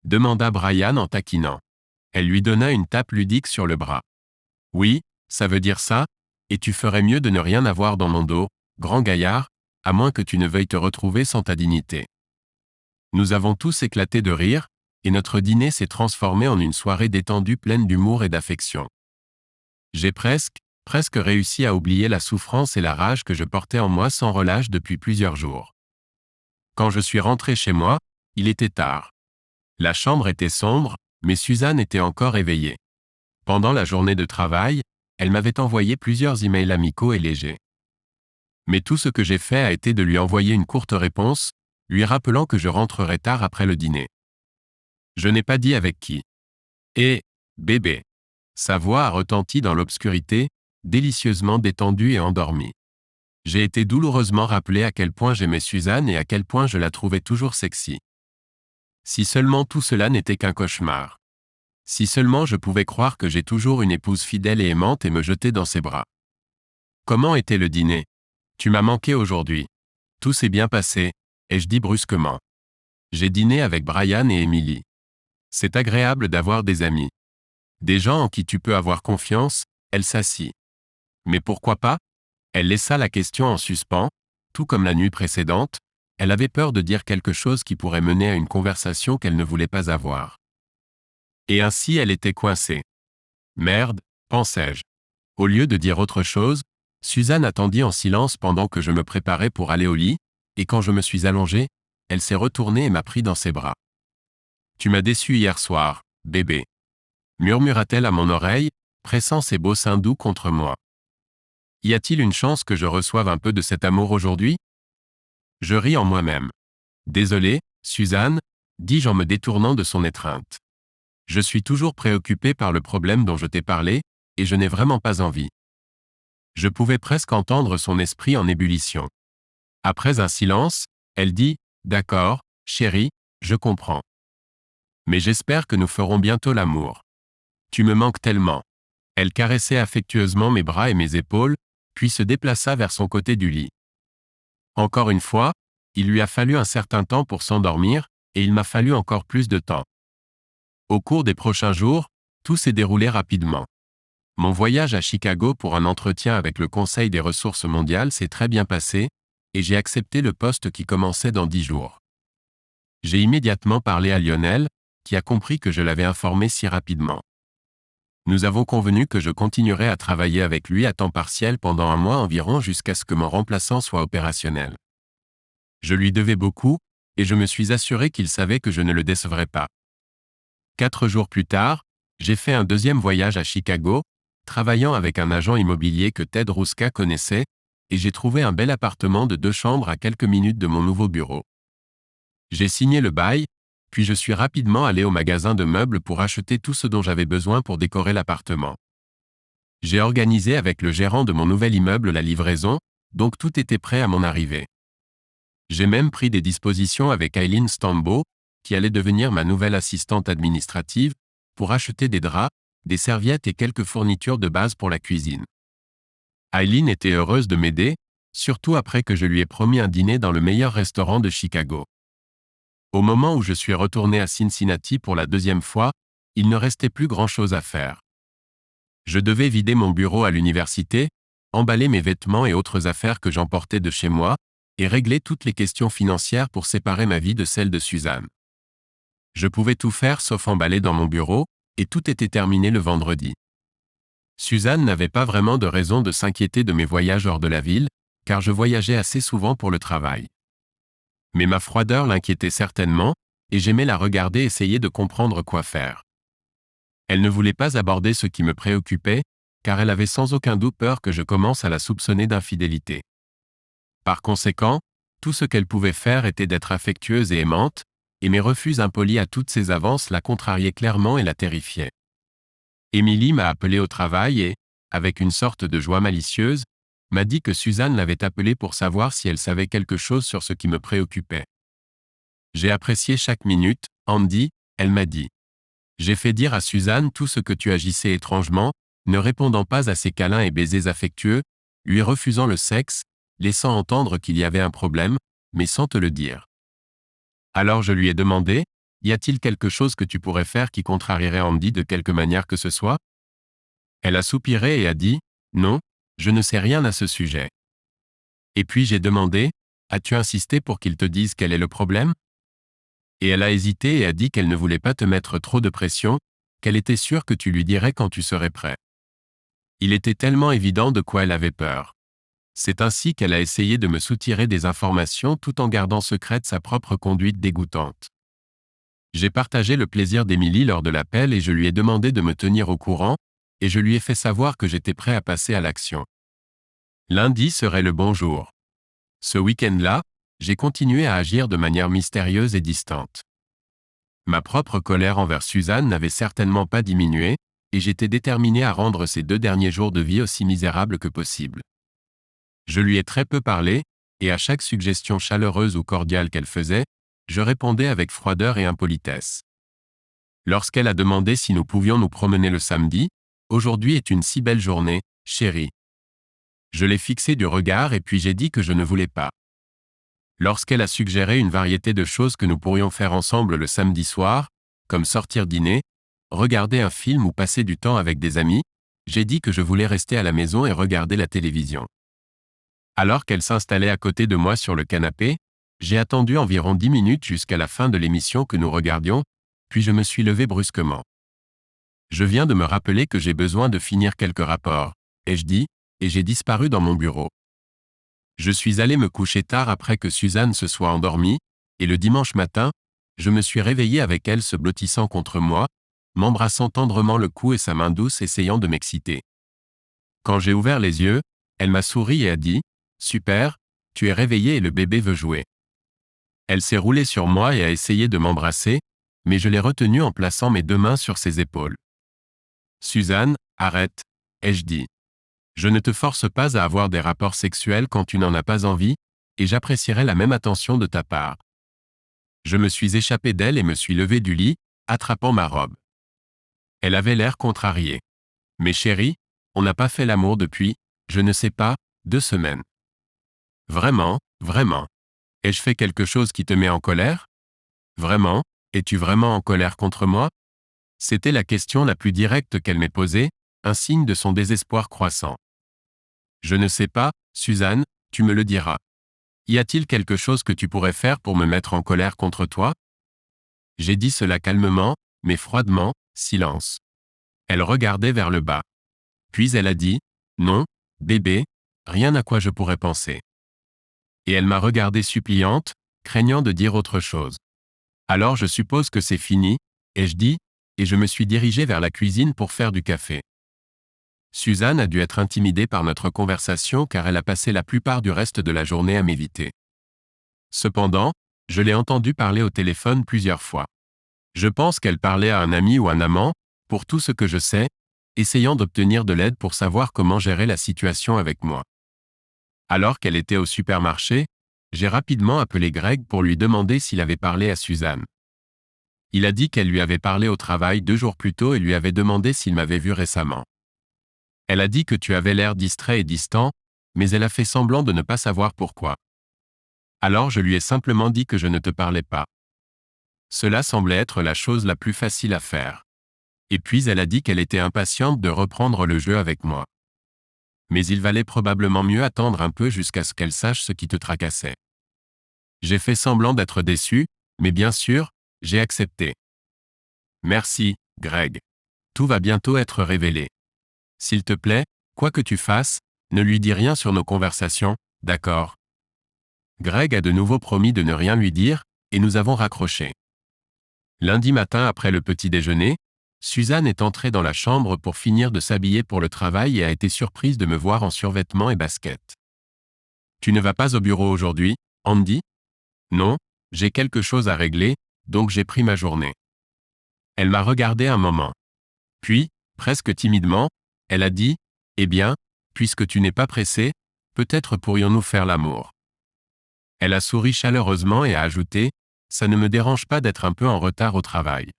Demanda Brian en taquinant. Elle lui donna une tape ludique sur le bras. Oui, ça veut dire ça, et tu ferais mieux de ne rien avoir dans mon dos, grand gaillard, à moins que tu ne veuilles te retrouver sans ta dignité. Nous avons tous éclaté de rire, et notre dîner s'est transformé en une soirée détendue pleine d'humour et d'affection. J'ai presque réussi à oublier la souffrance et la rage que je portais en moi sans relâche depuis plusieurs jours. Quand je suis rentré chez moi, il était tard. La chambre était sombre, mais Suzanne était encore éveillée. Pendant la journée de travail, elle m'avait envoyé plusieurs emails amicaux et légers. Mais tout ce que j'ai fait a été de lui envoyer une courte réponse, lui rappelant que je rentrerai tard après le dîner. Je n'ai pas dit avec qui. Et, bébé. Sa voix a retenti dans l'obscurité, délicieusement détendue et endormie. J'ai été douloureusement rappelé à quel point j'aimais Suzanne et à quel point je la trouvais toujours sexy. Si seulement tout cela n'était qu'un cauchemar. Si seulement je pouvais croire que j'ai toujours une épouse fidèle et aimante et me jeter dans ses bras. Comment était le dîner? Tu m'as manqué aujourd'hui. Tout s'est bien passé, ai-je dit brusquement. J'ai dîné avec Brian et Emily. C'est agréable d'avoir des amis. Des gens en qui tu peux avoir confiance, elle s'assit. Mais pourquoi pas? Elle laissa la question en suspens, tout comme la nuit précédente, elle avait peur de dire quelque chose qui pourrait mener à une conversation qu'elle ne voulait pas avoir. Et ainsi elle était coincée. Merde, pensai-je. Au lieu de dire autre chose, Suzanne attendit en silence pendant que je me préparais pour aller au lit, et quand je me suis allongé, elle s'est retournée et m'a pris dans ses bras. Tu m'as déçu hier soir, bébé. Murmura-t-elle à mon oreille, pressant ses beaux seins doux contre moi. Y a-t-il une chance que je reçoive un peu de cet amour aujourd'hui? Je ris en moi-même. Désolé, Suzanne, dis-je en me détournant de son étreinte. Je suis toujours préoccupé par le problème dont je t'ai parlé, et je n'ai vraiment pas envie. Je pouvais presque entendre son esprit en ébullition. Après un silence, elle dit, « D'accord, chérie, je comprends. Mais j'espère que nous ferons bientôt l'amour. Tu me manques tellement. » Elle caressait affectueusement mes bras et mes épaules, puis se déplaça vers son côté du lit. Encore une fois, il lui a fallu un certain temps pour s'endormir, et il m'a fallu encore plus de temps. Au cours des prochains jours, tout s'est déroulé rapidement. Mon voyage à Chicago pour un entretien avec le Conseil des ressources mondiales s'est très bien passé, et j'ai accepté le poste qui commençait dans 10 jours. J'ai immédiatement parlé à Lionel, qui a compris que je l'avais informé si rapidement. Nous avons convenu que je continuerai à travailler avec lui à temps partiel pendant un mois environ jusqu'à ce que mon remplaçant soit opérationnel. Je lui devais beaucoup, et je me suis assuré qu'il savait que je ne le décevrais pas. 4 jours plus tard, j'ai fait un deuxième voyage à Chicago, travaillant avec un agent immobilier que Ted Ruska connaissait, et j'ai trouvé un bel appartement de 2 chambres à quelques minutes de mon nouveau bureau. J'ai signé le bail, puis je suis rapidement allé au magasin de meubles pour acheter tout ce dont j'avais besoin pour décorer l'appartement. J'ai organisé avec le gérant de mon nouvel immeuble la livraison, donc tout était prêt à mon arrivée. J'ai même pris des dispositions avec Eileen Stambo, qui allait devenir ma nouvelle assistante administrative, pour acheter des draps, des serviettes et quelques fournitures de base pour la cuisine. Eileen était heureuse de m'aider, surtout après que je lui ai promis un dîner dans le meilleur restaurant de Chicago. Au moment où je suis retourné à Cincinnati pour la deuxième fois, il ne restait plus grand-chose à faire. Je devais vider mon bureau à l'université, emballer mes vêtements et autres affaires que j'emportais de chez moi, et régler toutes les questions financières pour séparer ma vie de celle de Suzanne. Je pouvais tout faire sauf emballer dans mon bureau, et tout était terminé le vendredi. Suzanne n'avait pas vraiment de raison de s'inquiéter de mes voyages hors de la ville, car je voyageais assez souvent pour le travail. Mais ma froideur l'inquiétait certainement, et j'aimais la regarder essayer de comprendre quoi faire. Elle ne voulait pas aborder ce qui me préoccupait, car elle avait sans aucun doute peur que je commence à la soupçonner d'infidélité. Par conséquent, Tout ce qu'elle pouvait faire était d'être affectueuse et aimante, et mes refus impolis à toutes ses avances la contrariaient clairement et la terrifiaient. Émilie m'a appelé au travail et, avec une sorte de joie malicieuse, m'a dit que Suzanne l'avait appelée pour savoir si elle savait quelque chose sur ce qui me préoccupait. J'ai apprécié chaque minute, Andy, elle m'a dit. J'ai fait dire à Suzanne tout ce que tu agissais étrangement, ne répondant pas à ses câlins et baisers affectueux, lui refusant le sexe, laissant entendre qu'il y avait un problème, mais sans te le dire. Alors je lui ai demandé, y a-t-il quelque chose que tu pourrais faire qui contrarierait Andy de quelque manière que ce soit? Elle a soupiré et a dit, non, je ne sais rien à ce sujet. Et puis j'ai demandé, as-tu insisté pour qu'il te dise quel est le problème? Et elle a hésité et a dit qu'elle ne voulait pas te mettre trop de pression, qu'elle était sûre que tu lui dirais quand tu serais prêt. Il était tellement évident de quoi elle avait peur. C'est ainsi qu'elle a essayé de me soutirer des informations tout en gardant secrète sa propre conduite dégoûtante. J'ai partagé le plaisir d'Émilie lors de l'appel et je lui ai demandé de me tenir au courant, et je lui ai fait savoir que j'étais prêt à passer à l'action. Lundi serait le bon jour. Ce week-end-là, j'ai continué à agir de manière mystérieuse et distante. Ma propre colère envers Suzanne n'avait certainement pas diminué, et j'étais déterminé à rendre ces 2 derniers jours de vie aussi misérables que possible. Je lui ai très peu parlé, et à chaque suggestion chaleureuse ou cordiale qu'elle faisait, je répondais avec froideur et impolitesse. Lorsqu'elle a demandé si nous pouvions nous promener le samedi, « Aujourd'hui est une si belle journée, chérie. » Je l'ai fixé du regard et puis j'ai dit que je ne voulais pas. Lorsqu'elle a suggéré une variété de choses que nous pourrions faire ensemble le samedi soir, comme sortir dîner, regarder un film ou passer du temps avec des amis, j'ai dit que je voulais rester à la maison et regarder la télévision. Alors qu'elle s'installait à côté de moi sur le canapé, j'ai attendu environ 10 minutes jusqu'à la fin de l'émission que nous regardions, puis je me suis levé brusquement. Je viens de me rappeler que j'ai besoin de finir quelques rapports, ai-je dit, et j'ai disparu dans mon bureau. Je suis allé me coucher tard après que Suzanne se soit endormie, et le dimanche matin, je me suis réveillé avec elle se blottissant contre moi, m'embrassant tendrement le cou et sa main douce essayant de m'exciter. Quand j'ai ouvert les yeux, elle m'a souri et a dit, « Super, tu es réveillé et le bébé veut jouer. » Elle s'est roulée sur moi et a essayé de m'embrasser, mais je l'ai retenue en plaçant mes 2 mains sur ses épaules. « Suzanne, arrête, » ai-je dit. Je ne te force pas à avoir des rapports sexuels quand tu n'en as pas envie, et j'apprécierais la même attention de ta part. Je me suis échappé d'elle et me suis levé du lit, attrapant ma robe. Elle avait l'air contrariée. Mais chérie, on n'a pas fait l'amour depuis, je ne sais pas, 2 semaines. Vraiment, vraiment. Ai-je fait quelque chose qui te met en colère? Vraiment, es-tu vraiment en colère contre moi? C'était la question la plus directe qu'elle m'ait posée, un signe de son désespoir croissant. Je ne sais pas, Suzanne, tu me le diras. Y a-t-il quelque chose que tu pourrais faire pour me mettre en colère contre toi? J'ai dit cela calmement, mais froidement, silence. Elle regardait vers le bas. Puis elle a dit, non, bébé, rien à quoi je pourrais penser. Et elle m'a regardé suppliante, craignant de dire autre chose. Alors je suppose que c'est fini, ai-je dit, et je me suis dirigé vers la cuisine pour faire du café. Suzanne a dû être intimidée par notre conversation car elle a passé la plupart du reste de la journée à m'éviter. Cependant, je l'ai entendue parler au téléphone plusieurs fois. Je pense qu'elle parlait à un ami ou un amant, pour tout ce que je sais, essayant d'obtenir de l'aide pour savoir comment gérer la situation avec moi. Alors qu'elle était au supermarché, j'ai rapidement appelé Greg pour lui demander s'il avait parlé à Suzanne. Il a dit qu'elle lui avait parlé au travail 2 jours plus tôt et lui avait demandé s'il m'avait vu récemment. Elle a dit que tu avais l'air distrait et distant, mais elle a fait semblant de ne pas savoir pourquoi. Alors je lui ai simplement dit que je ne te parlais pas. Cela semblait être la chose la plus facile à faire. Et puis elle a dit qu'elle était impatiente de reprendre le jeu avec moi. Mais il valait probablement mieux attendre un peu jusqu'à ce qu'elle sache ce qui te tracassait. J'ai fait semblant d'être déçu, mais bien sûr, j'ai accepté. Merci, Greg. Tout va bientôt être révélé. S'il te plaît, quoi que tu fasses, ne lui dis rien sur nos conversations, d'accord? Greg a de nouveau promis de ne rien lui dire, et nous avons raccroché. Lundi matin après le petit déjeuner, Suzanne est entrée dans la chambre pour finir de s'habiller pour le travail et a été surprise de me voir en survêtement et basket. Tu ne vas pas au bureau aujourd'hui? Andy? Non, j'ai quelque chose à régler, donc j'ai pris ma journée. Elle m'a regardé un moment. Puis, presque timidement, elle a dit, eh bien, puisque tu n'es pas pressé, peut-être pourrions-nous faire l'amour. Elle a souri chaleureusement et a ajouté, ça ne me dérange pas d'être un peu en retard au travail.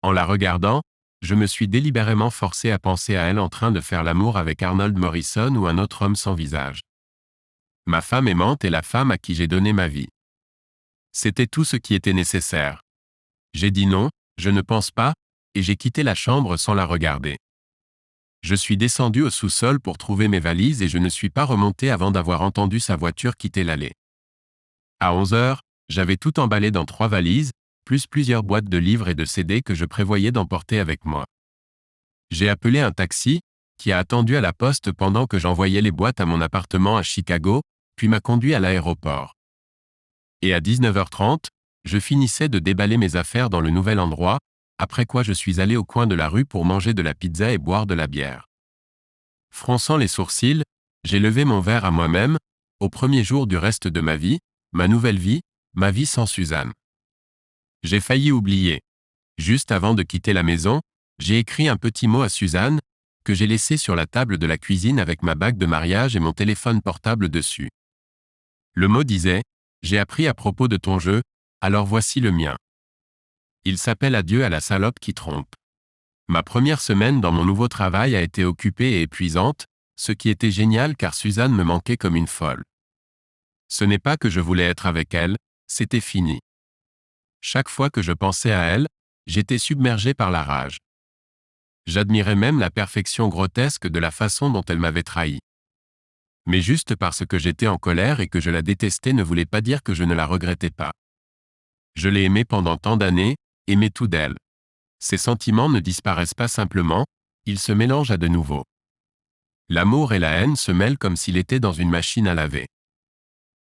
En la regardant, je me suis délibérément forcé à penser à elle en train de faire l'amour avec Arnold Morrison ou un autre homme sans visage. Ma femme aimante est la femme à qui j'ai donné ma vie. C'était tout ce qui était nécessaire. J'ai dit non, je ne pense pas, et j'ai quitté la chambre sans la regarder. Je suis descendu au sous-sol pour trouver mes valises et je ne suis pas remonté avant d'avoir entendu sa voiture quitter l'allée. À 11 heures, j'avais tout emballé dans 3 valises, plus plusieurs boîtes de livres et de CD que je prévoyais d'emporter avec moi. J'ai appelé un taxi, qui a attendu à la poste pendant que j'envoyais les boîtes à mon appartement à Chicago, puis m'a conduit à l'aéroport. Et à 19h30, je finissais de déballer mes affaires dans le nouvel endroit, après quoi je suis allé au coin de la rue pour manger de la pizza et boire de la bière. Fronçant les sourcils, j'ai levé mon verre à moi-même, au premier jour du reste de ma vie, ma nouvelle vie, ma vie sans Suzanne. J'ai failli oublier. Juste avant de quitter la maison, j'ai écrit un petit mot à Suzanne, que j'ai laissé sur la table de la cuisine avec ma bague de mariage et mon téléphone portable dessus. Le mot disait, j'ai appris à propos de ton jeu, alors voici le mien. Il s'appelle Adieu à la salope qui trompe. Ma première semaine dans mon nouveau travail a été occupée et épuisante, ce qui était génial car Suzanne me manquait comme une folle. Ce n'est pas que je voulais être avec elle, c'était fini. Chaque fois que je pensais à elle, j'étais submergé par la rage. J'admirais même la perfection grotesque de la façon dont elle m'avait trahi. Mais juste parce que j'étais en colère et que je la détestais ne voulait pas dire que je ne la regrettais pas. Je l'ai aimée pendant tant d'années, aimais tout d'elle. Ces sentiments ne disparaissent pas simplement, ils se mélangent à de nouveau. L'amour et la haine se mêlent comme s'il était dans une machine à laver.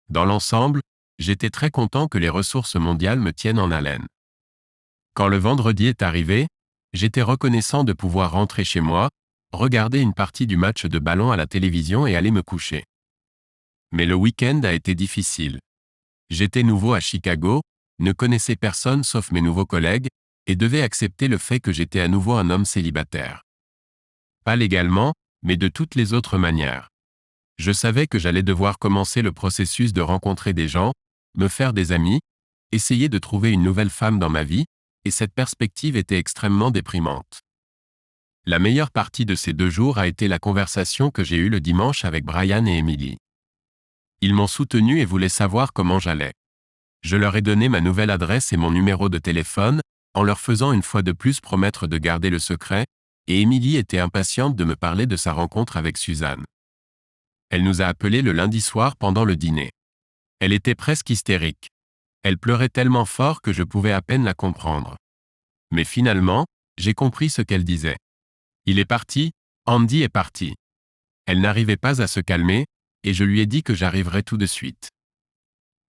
Dans l'ensemble, j'étais très content que les ressources mondiales me tiennent en haleine. Quand le vendredi est arrivé, j'étais reconnaissant de pouvoir rentrer chez moi, regarder une partie du match de ballon à la télévision et aller me coucher. Mais le week-end a été difficile. J'étais nouveau à Chicago, ne connaissais personne sauf mes nouveaux collègues, et devais accepter le fait que j'étais à nouveau un homme célibataire. Pas légalement, mais de toutes les autres manières. Je savais que j'allais devoir commencer le processus de rencontrer des gens, me faire des amis, essayer de trouver une nouvelle femme dans ma vie, et cette perspective était extrêmement déprimante. La meilleure partie de ces 2 jours a été la conversation que j'ai eue le dimanche avec Brian et Emily. Ils m'ont soutenu et voulaient savoir comment j'allais. Je leur ai donné ma nouvelle adresse et mon numéro de téléphone, en leur faisant une fois de plus promettre de garder le secret, et Emily était impatiente de me parler de sa rencontre avec Suzanne. Elle nous a appelés le lundi soir pendant le dîner. Elle était presque hystérique. Elle pleurait tellement fort que je pouvais à peine la comprendre. Mais finalement, j'ai compris ce qu'elle disait. Il est parti, Andy est parti. Elle n'arrivait pas à se calmer, et je lui ai dit que j'arriverais tout de suite.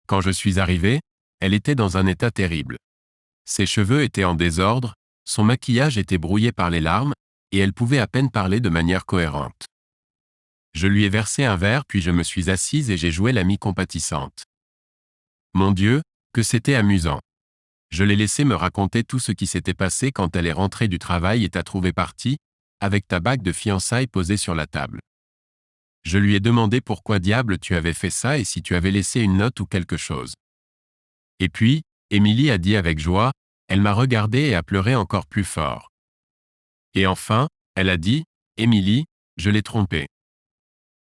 Quand je suis arrivé, elle était dans un état terrible. Ses cheveux étaient en désordre, son maquillage était brouillé par les larmes, et elle pouvait à peine parler de manière cohérente. Je lui ai versé un verre puis je me suis assise et j'ai joué l'amie compatissante. Mon Dieu, que c'était amusant. Je l'ai laissé me raconter tout ce qui s'était passé quand elle est rentrée du travail et t'a trouvé partie, avec ta bague de fiançailles posée sur la table. Je lui ai demandé pourquoi diable tu avais fait ça et si tu avais laissé une note ou quelque chose. Et puis, Emily a dit avec joie, elle m'a regardé et a pleuré encore plus fort. Et enfin, elle a dit, Emily, je l'ai trompée.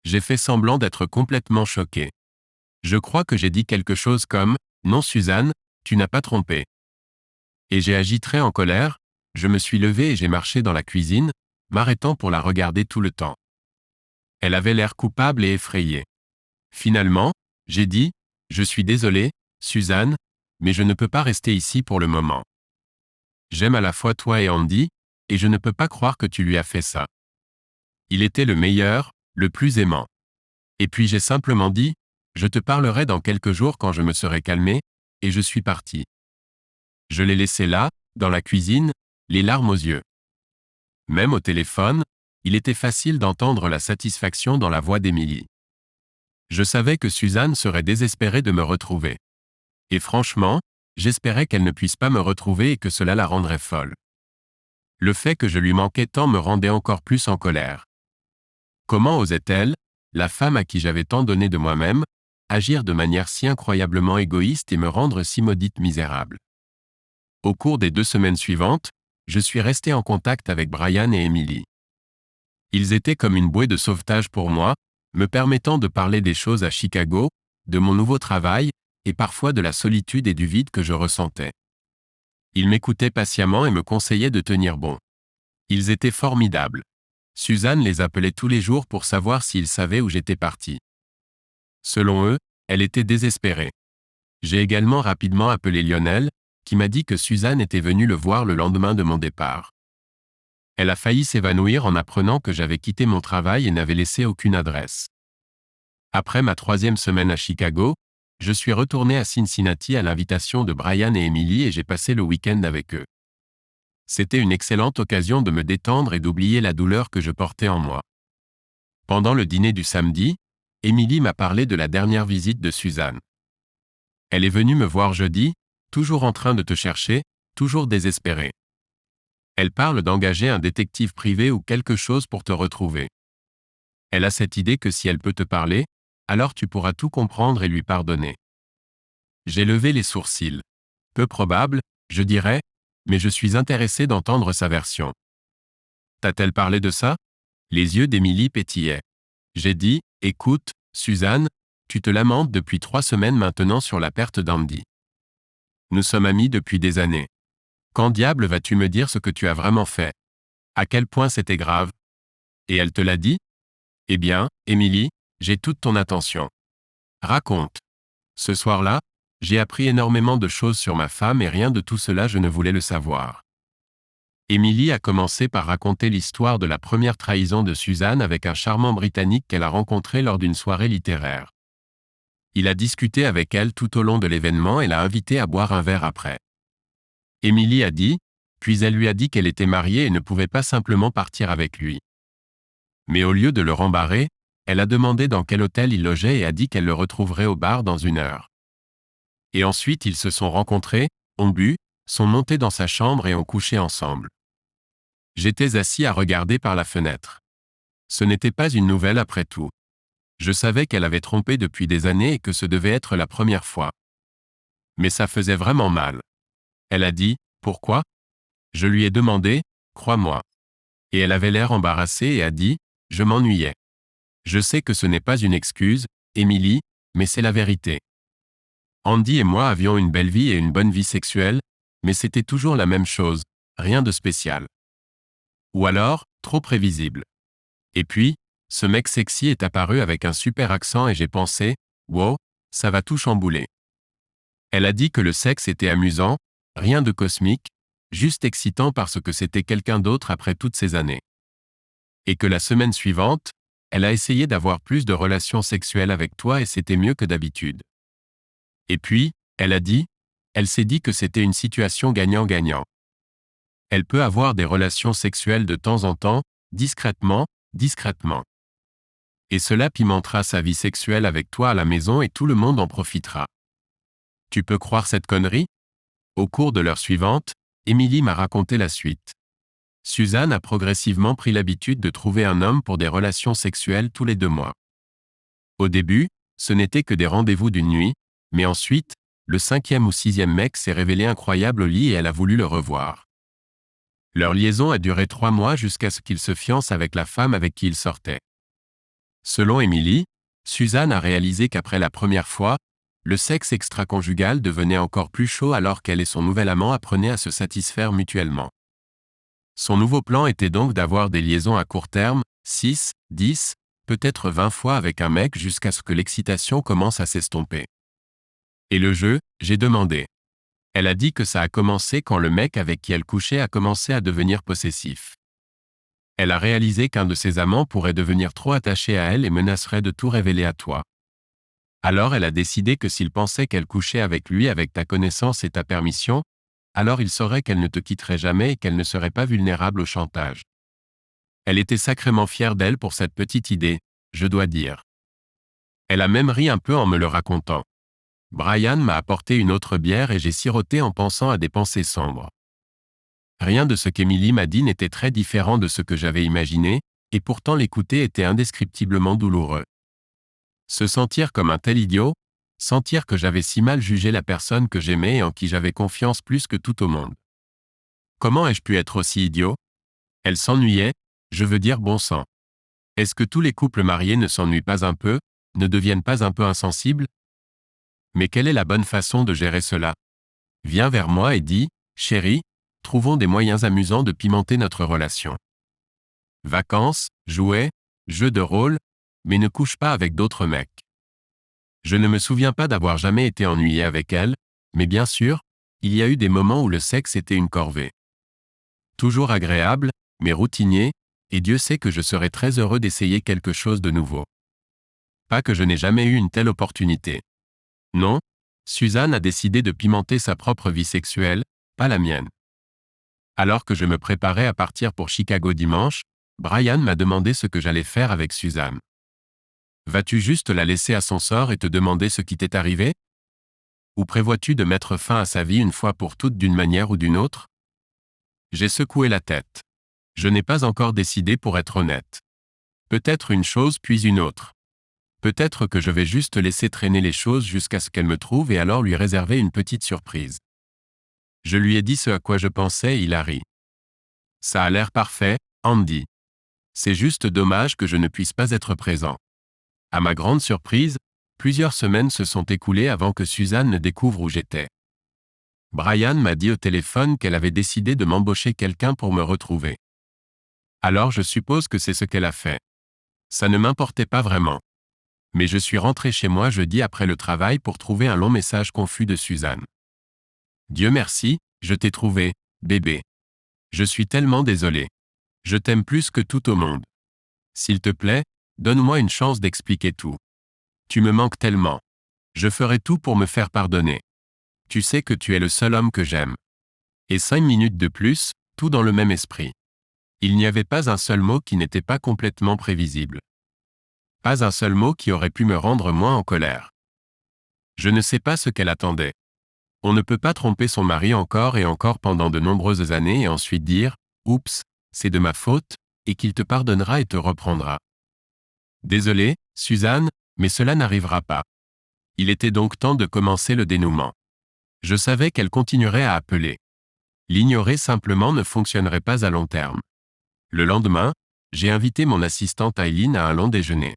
J'ai fait semblant d'être complètement choqué. Je crois que j'ai dit quelque chose comme, non Suzanne, tu n'as pas trompé. Et j'ai agi très en colère, je me suis levé et j'ai marché dans la cuisine, m'arrêtant pour la regarder tout le temps. Elle avait l'air coupable et effrayée. Finalement, j'ai dit, je suis désolé, Suzanne, mais je ne peux pas rester ici pour le moment. J'aime à la fois toi et Andy, et je ne peux pas croire que tu lui as fait ça. Il était le meilleur, le plus aimant. Et puis j'ai simplement dit, je te parlerai dans quelques jours quand je me serai calmé, et je suis parti. Je l'ai laissé là, dans la cuisine, les larmes aux yeux. Même au téléphone, il était facile d'entendre la satisfaction dans la voix d'Emily. Je savais que Suzanne serait désespérée de me retrouver. Et franchement, j'espérais qu'elle ne puisse pas me retrouver et que cela la rendrait folle. Le fait que je lui manquais tant me rendait encore plus en colère. Comment osait-elle, la femme à qui j'avais tant donné de moi-même, agir de manière si incroyablement égoïste et me rendre si maudite misérable? Au cours des 2 semaines suivantes, je suis resté en contact avec Brian et Emily. Ils étaient comme une bouée de sauvetage pour moi, me permettant de parler des choses à Chicago, de mon nouveau travail, et parfois de la solitude et du vide que je ressentais. Ils m'écoutaient patiemment et me conseillaient de tenir bon. Ils étaient formidables. Suzanne les appelait tous les jours pour savoir s'ils savaient où j'étais parti. Selon eux, elle était désespérée. J'ai également rapidement appelé Lionel, qui m'a dit que Suzanne était venue le voir le lendemain de mon départ. Elle a failli s'évanouir en apprenant que j'avais quitté mon travail et n'avais laissé aucune adresse. Après ma 3e semaine à Chicago, je suis retourné à Cincinnati à l'invitation de Brian et Emily et j'ai passé le week-end avec eux. C'était une excellente occasion de me détendre et d'oublier la douleur que je portais en moi. Pendant le dîner du samedi, Emily m'a parlé de la dernière visite de Suzanne. Elle est venue me voir jeudi, toujours en train de te chercher, toujours désespérée. Elle parle d'engager un détective privé ou quelque chose pour te retrouver. Elle a cette idée que si elle peut te parler, alors tu pourras tout comprendre et lui pardonner. J'ai levé les sourcils. Peu probable, je dirais, mais je suis intéressé d'entendre sa version. T'a-t-elle parlé de ça? Les yeux d'Émilie pétillaient. J'ai dit, écoute, Suzanne, tu te lamentes depuis 3 semaines maintenant sur la perte d'Andy. Nous sommes amis depuis des années. Quand diable vas-tu me dire ce que tu as vraiment fait? À quel point c'était grave? Et elle te l'a dit? Eh bien, Émilie, j'ai toute ton attention. Raconte. Ce soir-là, j'ai appris énormément de choses sur ma femme et rien de tout cela je ne voulais le savoir. Émilie a commencé par raconter l'histoire de la première trahison de Suzanne avec un charmant Britannique qu'elle a rencontré lors d'une soirée littéraire. Il a discuté avec elle tout au long de l'événement et l'a invitée à boire un verre après. Émilie a dit, puis elle lui a dit qu'elle était mariée et ne pouvait pas simplement partir avec lui. Mais au lieu de le rembarrer, elle a demandé dans quel hôtel il logeait et a dit qu'elle le retrouverait au bar dans 1 heure. Et ensuite ils se sont rencontrés, ont bu, sont montés dans sa chambre et ont couché ensemble. J'étais assis à regarder par la fenêtre. Ce n'était pas une nouvelle après tout. Je savais qu'elle avait trompé depuis des années et que ce devait être la première fois. Mais ça faisait vraiment mal. Elle a dit, pourquoi? Je lui ai demandé, crois-moi. Et elle avait l'air embarrassée et a dit, je m'ennuyais. Je sais que ce n'est pas une excuse, Émilie, mais c'est la vérité. Andy et moi avions une belle vie et une bonne vie sexuelle, mais c'était toujours la même chose, rien de spécial. Ou alors, trop prévisible. Et puis, ce mec sexy est apparu avec un super accent et j'ai pensé, wow, ça va tout chambouler. Elle a dit que le sexe était amusant, rien de cosmique, juste excitant parce que c'était quelqu'un d'autre après toutes ces années. Et que la semaine suivante, elle a essayé d'avoir plus de relations sexuelles avec toi et c'était mieux que d'habitude. Et puis, elle a dit, elle s'est dit que c'était une situation gagnant-gagnant. Elle peut avoir des relations sexuelles de temps en temps, discrètement. Et cela pimentera sa vie sexuelle avec toi à la maison et tout le monde en profitera. Tu peux croire cette connerie? Au cours de l'heure suivante, Émilie m'a raconté la suite. Suzanne a progressivement pris l'habitude de trouver un homme pour des relations sexuelles tous les 2 mois. Au début, ce n'était que des rendez-vous d'une nuit, mais ensuite, le 5e ou 6e mec s'est révélé incroyable au lit et elle a voulu le revoir. Leur liaison a duré 3 mois jusqu'à ce qu'il se fiance avec la femme avec qui il sortait. Selon Émilie, Suzanne a réalisé qu'après la première fois, le sexe extra-conjugal devenait encore plus chaud alors qu'elle et son nouvel amant apprenaient à se satisfaire mutuellement. Son nouveau plan était donc d'avoir des liaisons à court terme, 6, 10, peut-être 20 fois avec un mec jusqu'à ce que l'excitation commence à s'estomper. Et le jeu, j'ai demandé. Elle a dit que ça a commencé quand le mec avec qui elle couchait a commencé à devenir possessif. Elle a réalisé qu'un de ses amants pourrait devenir trop attaché à elle et menacerait de tout révéler à toi. Alors elle a décidé que s'il pensait qu'elle couchait avec lui avec ta connaissance et ta permission, alors il saurait qu'elle ne te quitterait jamais et qu'elle ne serait pas vulnérable au chantage. Elle était sacrément fière d'elle pour cette petite idée, je dois dire. Elle a même ri un peu en me le racontant. Brian m'a apporté une autre bière et j'ai siroté en pensant à des pensées sombres. Rien de ce qu'Emily m'a dit n'était très différent de ce que j'avais imaginé, et pourtant l'écouter était indescriptiblement douloureux. Se sentir comme un tel idiot, sentir que j'avais si mal jugé la personne que j'aimais et en qui j'avais confiance plus que tout au monde. Comment ai-je pu être aussi idiot? Elle s'ennuyait, je veux dire bon sang. Est-ce que tous les couples mariés ne s'ennuient pas un peu, ne deviennent pas un peu insensibles? Mais quelle est la bonne façon de gérer cela? Viens vers moi et dis, chérie, trouvons des moyens amusants de pimenter notre relation. Vacances, jouets, jeux de rôle, mais ne couche pas avec d'autres mecs. Je ne me souviens pas d'avoir jamais été ennuyé avec elle, mais bien sûr, il y a eu des moments où le sexe était une corvée. Toujours agréable, mais routinier, et Dieu sait que je serais très heureux d'essayer quelque chose de nouveau. Pas que je n'ai jamais eu une telle opportunité. Non, Suzanne a décidé de pimenter sa propre vie sexuelle, pas la mienne. Alors que je me préparais à partir pour Chicago dimanche, Brian m'a demandé ce que j'allais faire avec Suzanne. Vas-tu juste la laisser à son sort et te demander ce qui t'est arrivé? Ou prévois-tu de mettre fin à sa vie une fois pour toutes d'une manière ou d'une autre? J'ai secoué la tête. Je n'ai pas encore décidé pour être honnête. Peut-être une chose puis une autre. Peut-être que je vais juste laisser traîner les choses jusqu'à ce qu'elle me trouve et alors lui réserver une petite surprise. Je lui ai dit ce à quoi je pensais et il a ri. Ça a l'air parfait, Andy. C'est juste dommage que je ne puisse pas être présent. À ma grande surprise, plusieurs semaines se sont écoulées avant que Suzanne ne découvre où j'étais. Brian m'a dit au téléphone qu'elle avait décidé de m'embaucher quelqu'un pour me retrouver. Alors je suppose que c'est ce qu'elle a fait. Ça ne m'importait pas vraiment. Mais je suis rentré chez moi jeudi après le travail pour trouver un long message confus de Suzanne. Dieu merci, je t'ai trouvé, bébé. Je suis tellement désolé. Je t'aime plus que tout au monde. S'il te plaît, donne-moi une chance d'expliquer tout. Tu me manques tellement. Je ferai tout pour me faire pardonner. Tu sais que tu es le seul homme que j'aime. Et 5 minutes de plus, tout dans le même esprit. Il n'y avait pas un seul mot qui n'était pas complètement prévisible. Pas un seul mot qui aurait pu me rendre moins en colère. Je ne sais pas ce qu'elle attendait. On ne peut pas tromper son mari encore et encore pendant de nombreuses années et ensuite dire « Oups, c'est de ma faute » et qu'il te pardonnera et te reprendra. Désolé, Suzanne, mais cela n'arrivera pas. Il était donc temps de commencer le dénouement. Je savais qu'elle continuerait à appeler. L'ignorer simplement ne fonctionnerait pas à long terme. Le lendemain, j'ai invité mon assistante Aileen à un long déjeuner.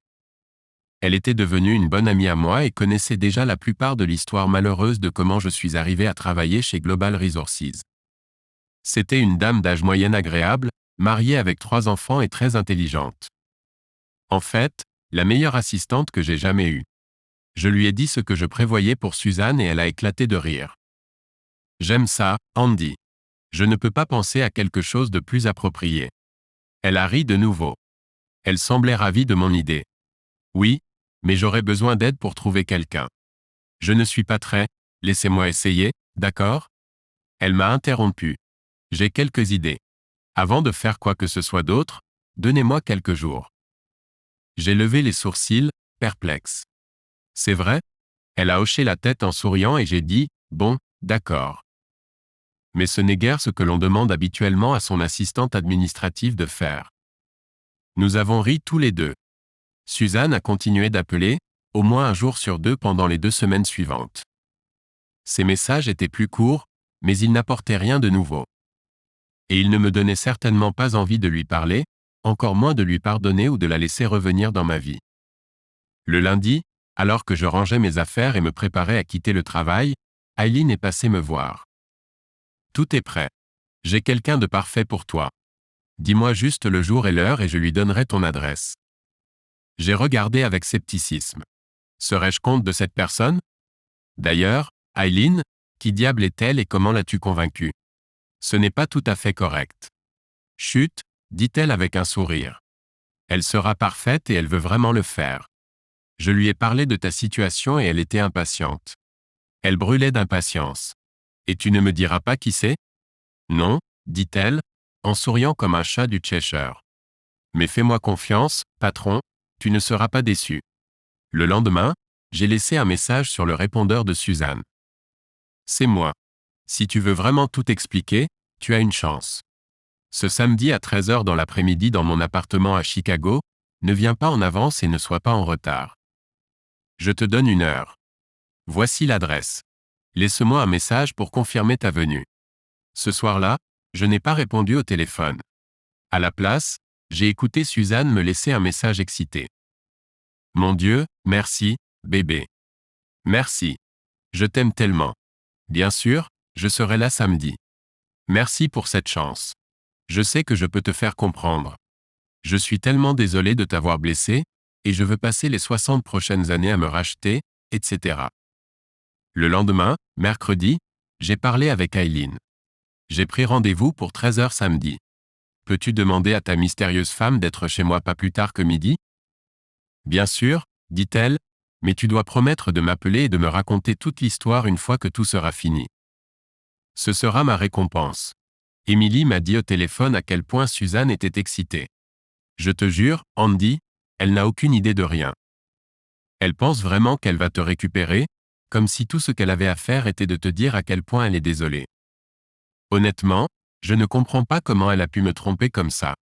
Elle était devenue une bonne amie à moi et connaissait déjà la plupart de l'histoire malheureuse de comment je suis arrivé à travailler chez Global Resources. C'était une dame d'âge moyen agréable, mariée avec 3 enfants et très intelligente. En fait, la meilleure assistante que j'ai jamais eue. Je lui ai dit ce que je prévoyais pour Suzanne et elle a éclaté de rire. J'aime ça, Andy. Je ne peux pas penser à quelque chose de plus approprié. Elle a ri de nouveau. Elle semblait ravie de mon idée. Oui, mais j'aurais besoin d'aide pour trouver quelqu'un. Je ne suis pas très, laissez-moi essayer, d'accord? Elle m'a interrompu. J'ai quelques idées. Avant de faire quoi que ce soit d'autre, donnez-moi quelques jours. J'ai levé les sourcils, perplexe. C'est vrai? Elle a hoché la tête en souriant et j'ai dit, bon, d'accord. Mais ce n'est guère ce que l'on demande habituellement à son assistante administrative de faire. Nous avons ri tous les deux. Suzanne a continué d'appeler, au moins un jour sur 2 pendant les 2 semaines suivantes. Ses messages étaient plus courts, mais ils n'apportaient rien de nouveau. Et il ne me donnait certainement pas envie de lui parler, encore moins de lui pardonner ou de la laisser revenir dans ma vie. Le lundi, alors que je rangeais mes affaires et me préparais à quitter le travail, Aileen est passée me voir. Tout est prêt. J'ai quelqu'un de parfait pour toi. Dis-moi juste le jour et l'heure et je lui donnerai ton adresse. J'ai regardé avec scepticisme. Serais-je compte de cette personne? D'ailleurs, Aileen, qui diable est-elle et comment l'as-tu convaincue? Ce n'est pas tout à fait correct. Chut, dit-elle avec un sourire. Elle sera parfaite et elle veut vraiment le faire. Je lui ai parlé de ta situation et elle était impatiente. Elle brûlait d'impatience. Et tu ne me diras pas qui c'est? Non, dit-elle, en souriant comme un chat du Cheshire. Mais fais-moi confiance, patron, tu ne seras pas déçu. Le lendemain, j'ai laissé un message sur le répondeur de Suzanne. C'est moi. Si tu veux vraiment tout expliquer, tu as une chance. Ce samedi à 13h dans l'après-midi dans mon appartement à Chicago, ne viens pas en avance et ne sois pas en retard. Je te donne 1 heure. Voici l'adresse. Laisse-moi un message pour confirmer ta venue. Ce soir-là, je n'ai pas répondu au téléphone. À la place, j'ai écouté Suzanne me laisser un message excité. Mon Dieu, merci, bébé. Merci. Je t'aime tellement. Bien sûr, je serai là samedi. Merci pour cette chance. Je sais que je peux te faire comprendre. Je suis tellement désolé de t'avoir blessé, et je veux passer les 60 prochaines années à me racheter, etc. Le lendemain, mercredi, j'ai parlé avec Aileen. J'ai pris rendez-vous pour 13h samedi. Peux-tu demander à ta mystérieuse femme d'être chez moi pas plus tard que midi? Bien sûr, dit-elle, mais tu dois promettre de m'appeler et de me raconter toute l'histoire une fois que tout sera fini. Ce sera ma récompense. Emily m'a dit au téléphone à quel point Suzanne était excitée. Je te jure, Andy, elle n'a aucune idée de rien. Elle pense vraiment qu'elle va te récupérer, comme si tout ce qu'elle avait à faire était de te dire à quel point elle est désolée. Honnêtement, je ne comprends pas comment elle a pu me tromper comme ça.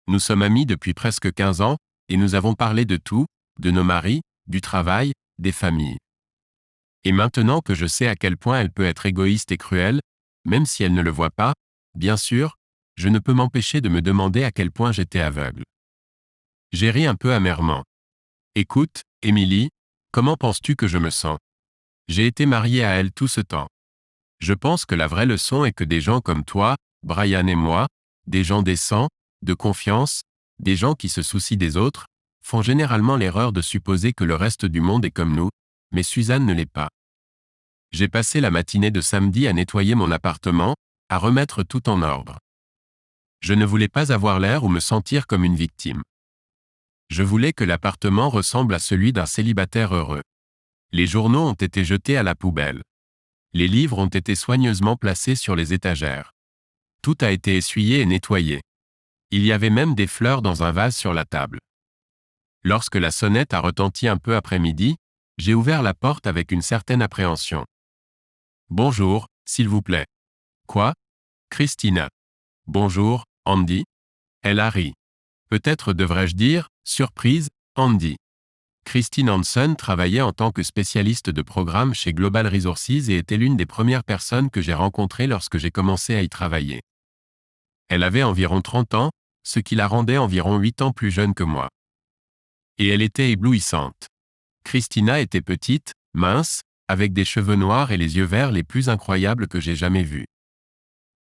Nous sommes amis depuis presque 15 ans, et nous avons parlé de tout, de nos maris, du travail, des familles. Et maintenant que je sais à quel point elle peut être égoïste et cruelle, même si elle ne le voit pas, bien sûr, je ne peux m'empêcher de me demander à quel point j'étais aveugle. J'ai ri un peu amèrement. Écoute, Emily, comment penses-tu que je me sens? J'ai été marié à elle tout ce temps. Je pense que la vraie leçon est que des gens comme toi, Brian et moi, des gens décents, de confiance, des gens qui se soucient des autres, font généralement l'erreur de supposer que le reste du monde est comme nous, mais Suzanne ne l'est pas. J'ai passé la matinée de samedi à nettoyer mon appartement, à remettre tout en ordre. Je ne voulais pas avoir l'air ou me sentir comme une victime. Je voulais que l'appartement ressemble à celui d'un célibataire heureux. Les journaux ont été jetés à la poubelle. Les livres ont été soigneusement placés sur les étagères. Tout a été essuyé et nettoyé. Il y avait même des fleurs dans un vase sur la table. Lorsque la sonnette a retenti un peu après midi, j'ai ouvert la porte avec une certaine appréhension. Bonjour, s'il vous plaît. Quoi? Christina. Bonjour, Andy. Elle a ri. Peut-être devrais-je dire, surprise, Andy. Christine Hansen travaillait en tant que spécialiste de programme chez Global Resources et était l'une des premières personnes que j'ai rencontrées lorsque j'ai commencé à y travailler. Elle avait environ 30 ans, ce qui la rendait environ 8 ans plus jeune que moi. Et elle était éblouissante. Christina était petite, mince, avec des cheveux noirs et les yeux verts les plus incroyables que j'ai jamais vus.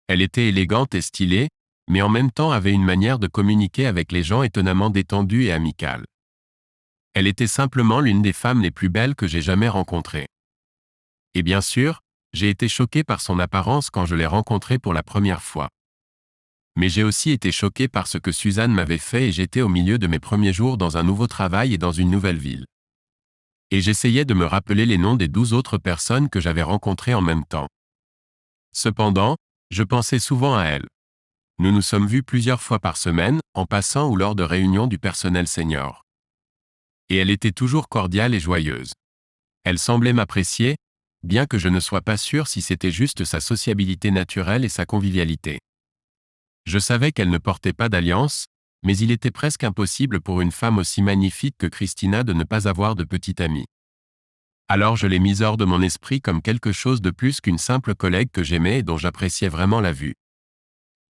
Elle était élégante et stylée, mais en même temps avait une manière de communiquer avec les gens étonnamment détendue et amicale. Elle était simplement l'une des femmes les plus belles que j'ai jamais rencontrées. Et bien sûr, j'ai été choqué par son apparence quand je l'ai rencontrée pour la première fois. Mais j'ai aussi été choqué par ce que Suzanne m'avait fait et j'étais au milieu de mes premiers jours dans un nouveau travail et dans une nouvelle ville. Et j'essayais de me rappeler les noms des 12 autres personnes que j'avais rencontrées en même temps. Cependant, je pensais souvent à elle. Nous nous sommes vus plusieurs fois par semaine, en passant ou lors de réunions du personnel senior. Et elle était toujours cordiale et joyeuse. Elle semblait m'apprécier, bien que je ne sois pas sûr si c'était juste sa sociabilité naturelle et sa convivialité. Je savais qu'elle ne portait pas d'alliance, mais il était presque impossible pour une femme aussi magnifique que Christina de ne pas avoir de petite amie. Alors je l'ai mise hors de mon esprit comme quelque chose de plus qu'une simple collègue que j'aimais et dont j'appréciais vraiment la vue.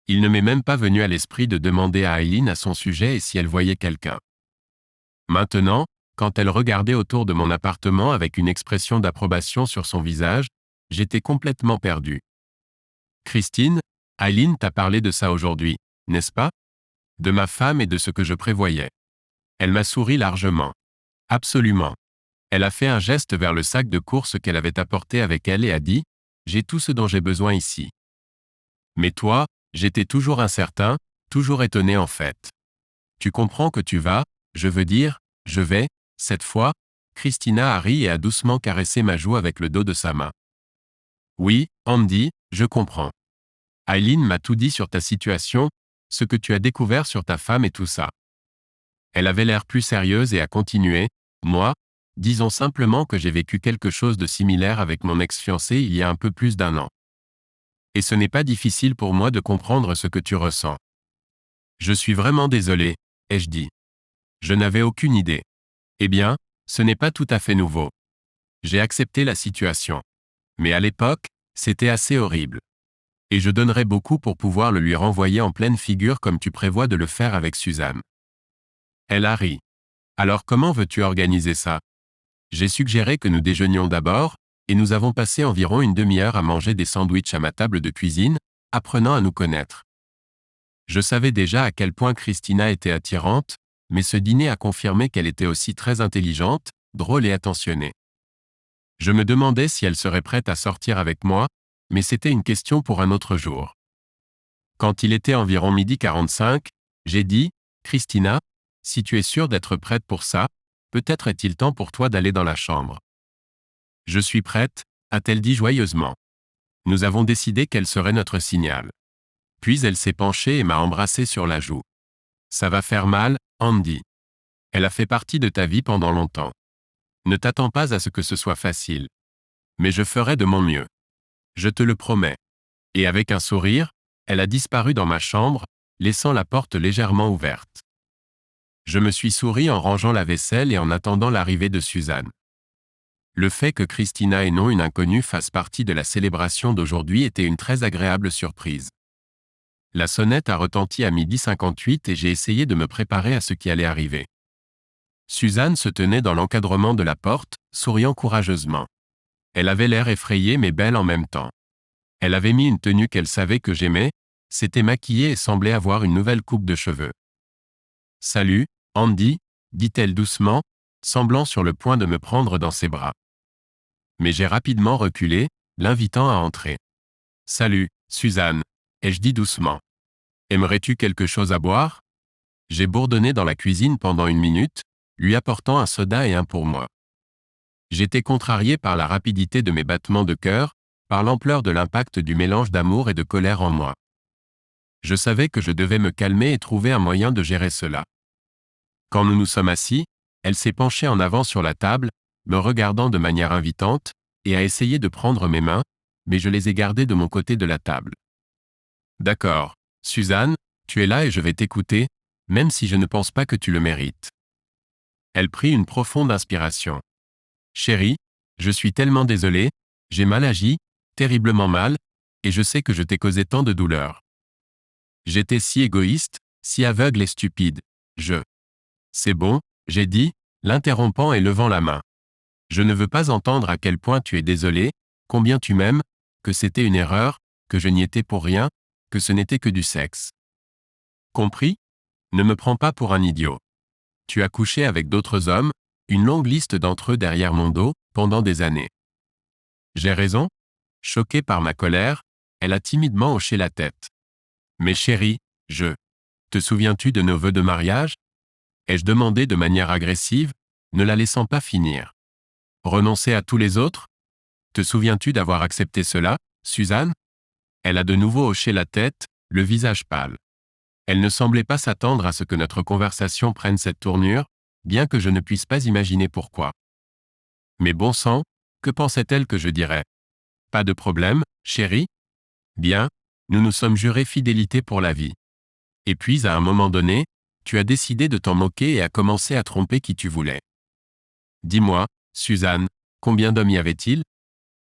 Il ne m'est même pas venu à l'esprit de demander à Aileen à son sujet et si elle voyait quelqu'un. Maintenant, quand elle regardait autour de mon appartement avec une expression d'approbation sur son visage, j'étais complètement perdu. Christine, Aileen t'a parlé de ça aujourd'hui, n'est-ce pas? De ma femme et de ce que je prévoyais. Elle m'a souri largement. Absolument. Elle a fait un geste vers le sac de courses qu'elle avait apporté avec elle et a dit, « J'ai tout ce dont j'ai besoin ici. » Mais toi, j'étais toujours incertain, toujours étonné en fait. Tu comprends que tu vas, je veux dire, je vais, cette fois, Christina a ri et a doucement caressé ma joue avec le dos de sa main. Oui, Andy, je comprends. Aileen m'a tout dit sur ta situation, ce que tu as découvert sur ta femme et tout ça. Elle avait l'air plus sérieuse et a continué, Moi, disons simplement que j'ai vécu quelque chose de similaire avec mon ex-fiancé il y a un peu plus d'1 an. Et ce n'est pas difficile pour moi de comprendre ce que tu ressens. Je suis vraiment désolé, ai-je dit. Je n'avais aucune idée. Eh bien, ce n'est pas tout à fait nouveau. J'ai accepté la situation. Mais à l'époque, c'était assez horrible. Et je donnerais beaucoup pour pouvoir le lui renvoyer en pleine figure comme tu prévois de le faire avec Suzanne. Elle a ri. Alors comment veux-tu organiser ça? J'ai suggéré que nous déjeunions d'abord, et nous avons passé environ une demi-heure à manger des sandwichs à ma table de cuisine, apprenant à nous connaître. Je savais déjà à quel point Christina était attirante, mais ce dîner a confirmé qu'elle était aussi très intelligente, drôle et attentionnée. Je me demandais si elle serait prête à sortir avec moi, mais c'était une question pour un autre jour. Quand il était environ 12h45, j'ai dit, Christina, si tu es sûre d'être prête pour ça, peut-être est-il temps pour toi d'aller dans la chambre. Je suis prête, a-t-elle dit joyeusement. Nous avons décidé quel serait notre signal. Puis elle s'est penchée et m'a embrassé sur la joue. Ça va faire mal, Andy. Elle a fait partie de ta vie pendant longtemps. Ne t'attends pas à ce que ce soit facile. Mais je ferai de mon mieux. Je te le promets. Et avec un sourire, elle a disparu dans ma chambre, laissant la porte légèrement ouverte. Je me suis souri en rangeant la vaisselle et en attendant l'arrivée de Suzanne. Le fait que Christina et non une inconnue fassent partie de la célébration d'aujourd'hui était une très agréable surprise. La sonnette a retenti à 12h58 et j'ai essayé de me préparer à ce qui allait arriver. Suzanne se tenait dans l'encadrement de la porte, souriant courageusement. Elle avait l'air effrayée mais belle en même temps. Elle avait mis une tenue qu'elle savait que j'aimais, s'était maquillée et semblait avoir une nouvelle coupe de cheveux. « Salut, Andy », dit-elle doucement, semblant sur le point de me prendre dans ses bras. Mais j'ai rapidement reculé, l'invitant à entrer. « Salut, Suzanne », ai-je dit doucement. « Aimerais-tu quelque chose à boire ?» J'ai bourdonné dans la cuisine pendant 1 minute, lui apportant un soda et un pour moi. J'étais contrarié par la rapidité de mes battements de cœur, par l'ampleur de l'impact du mélange d'amour et de colère en moi. Je savais que je devais me calmer et trouver un moyen de gérer cela. Quand nous nous sommes assis, elle s'est penchée en avant sur la table, me regardant de manière invitante, et a essayé de prendre mes mains, mais je les ai gardées de mon côté de la table. « D'accord, Suzanne, tu es là et je vais t'écouter, même si je ne pense pas que tu le mérites. » Elle prit une profonde inspiration. « Chérie, je suis tellement désolé, j'ai mal agi, terriblement mal, et je sais que je t'ai causé tant de douleur. J'étais si égoïste, si aveugle et stupide, C'est bon, j'ai dit, l'interrompant et levant la main. Je ne veux pas entendre à quel point tu es désolé, combien tu m'aimes, que c'était une erreur, que je n'y étais pour rien, que ce n'était que du sexe. Compris? Ne me prends pas pour un idiot. Tu as couché avec d'autres hommes, une longue liste d'entre eux derrière mon dos, pendant des années. J'ai raison? Choquée par ma colère, elle a timidement hoché la tête. Mais chérie, te souviens-tu de nos vœux de mariage? Ai-je demandé de manière agressive, ne la laissant pas finir. Renoncer à tous les autres? Te souviens-tu d'avoir accepté cela, Suzanne? Elle a de nouveau hoché la tête, le visage pâle. Elle ne semblait pas s'attendre à ce que notre conversation prenne cette tournure, bien que je ne puisse pas imaginer pourquoi. Mais bon sang, que pensait-elle que je dirais? Pas de problème, chérie? Bien, nous nous sommes jurés fidélité pour la vie. Et puis à un moment donné, tu as décidé de t'en moquer et as commencé à tromper qui tu voulais. Dis-moi, Suzanne, combien d'hommes y avait-il?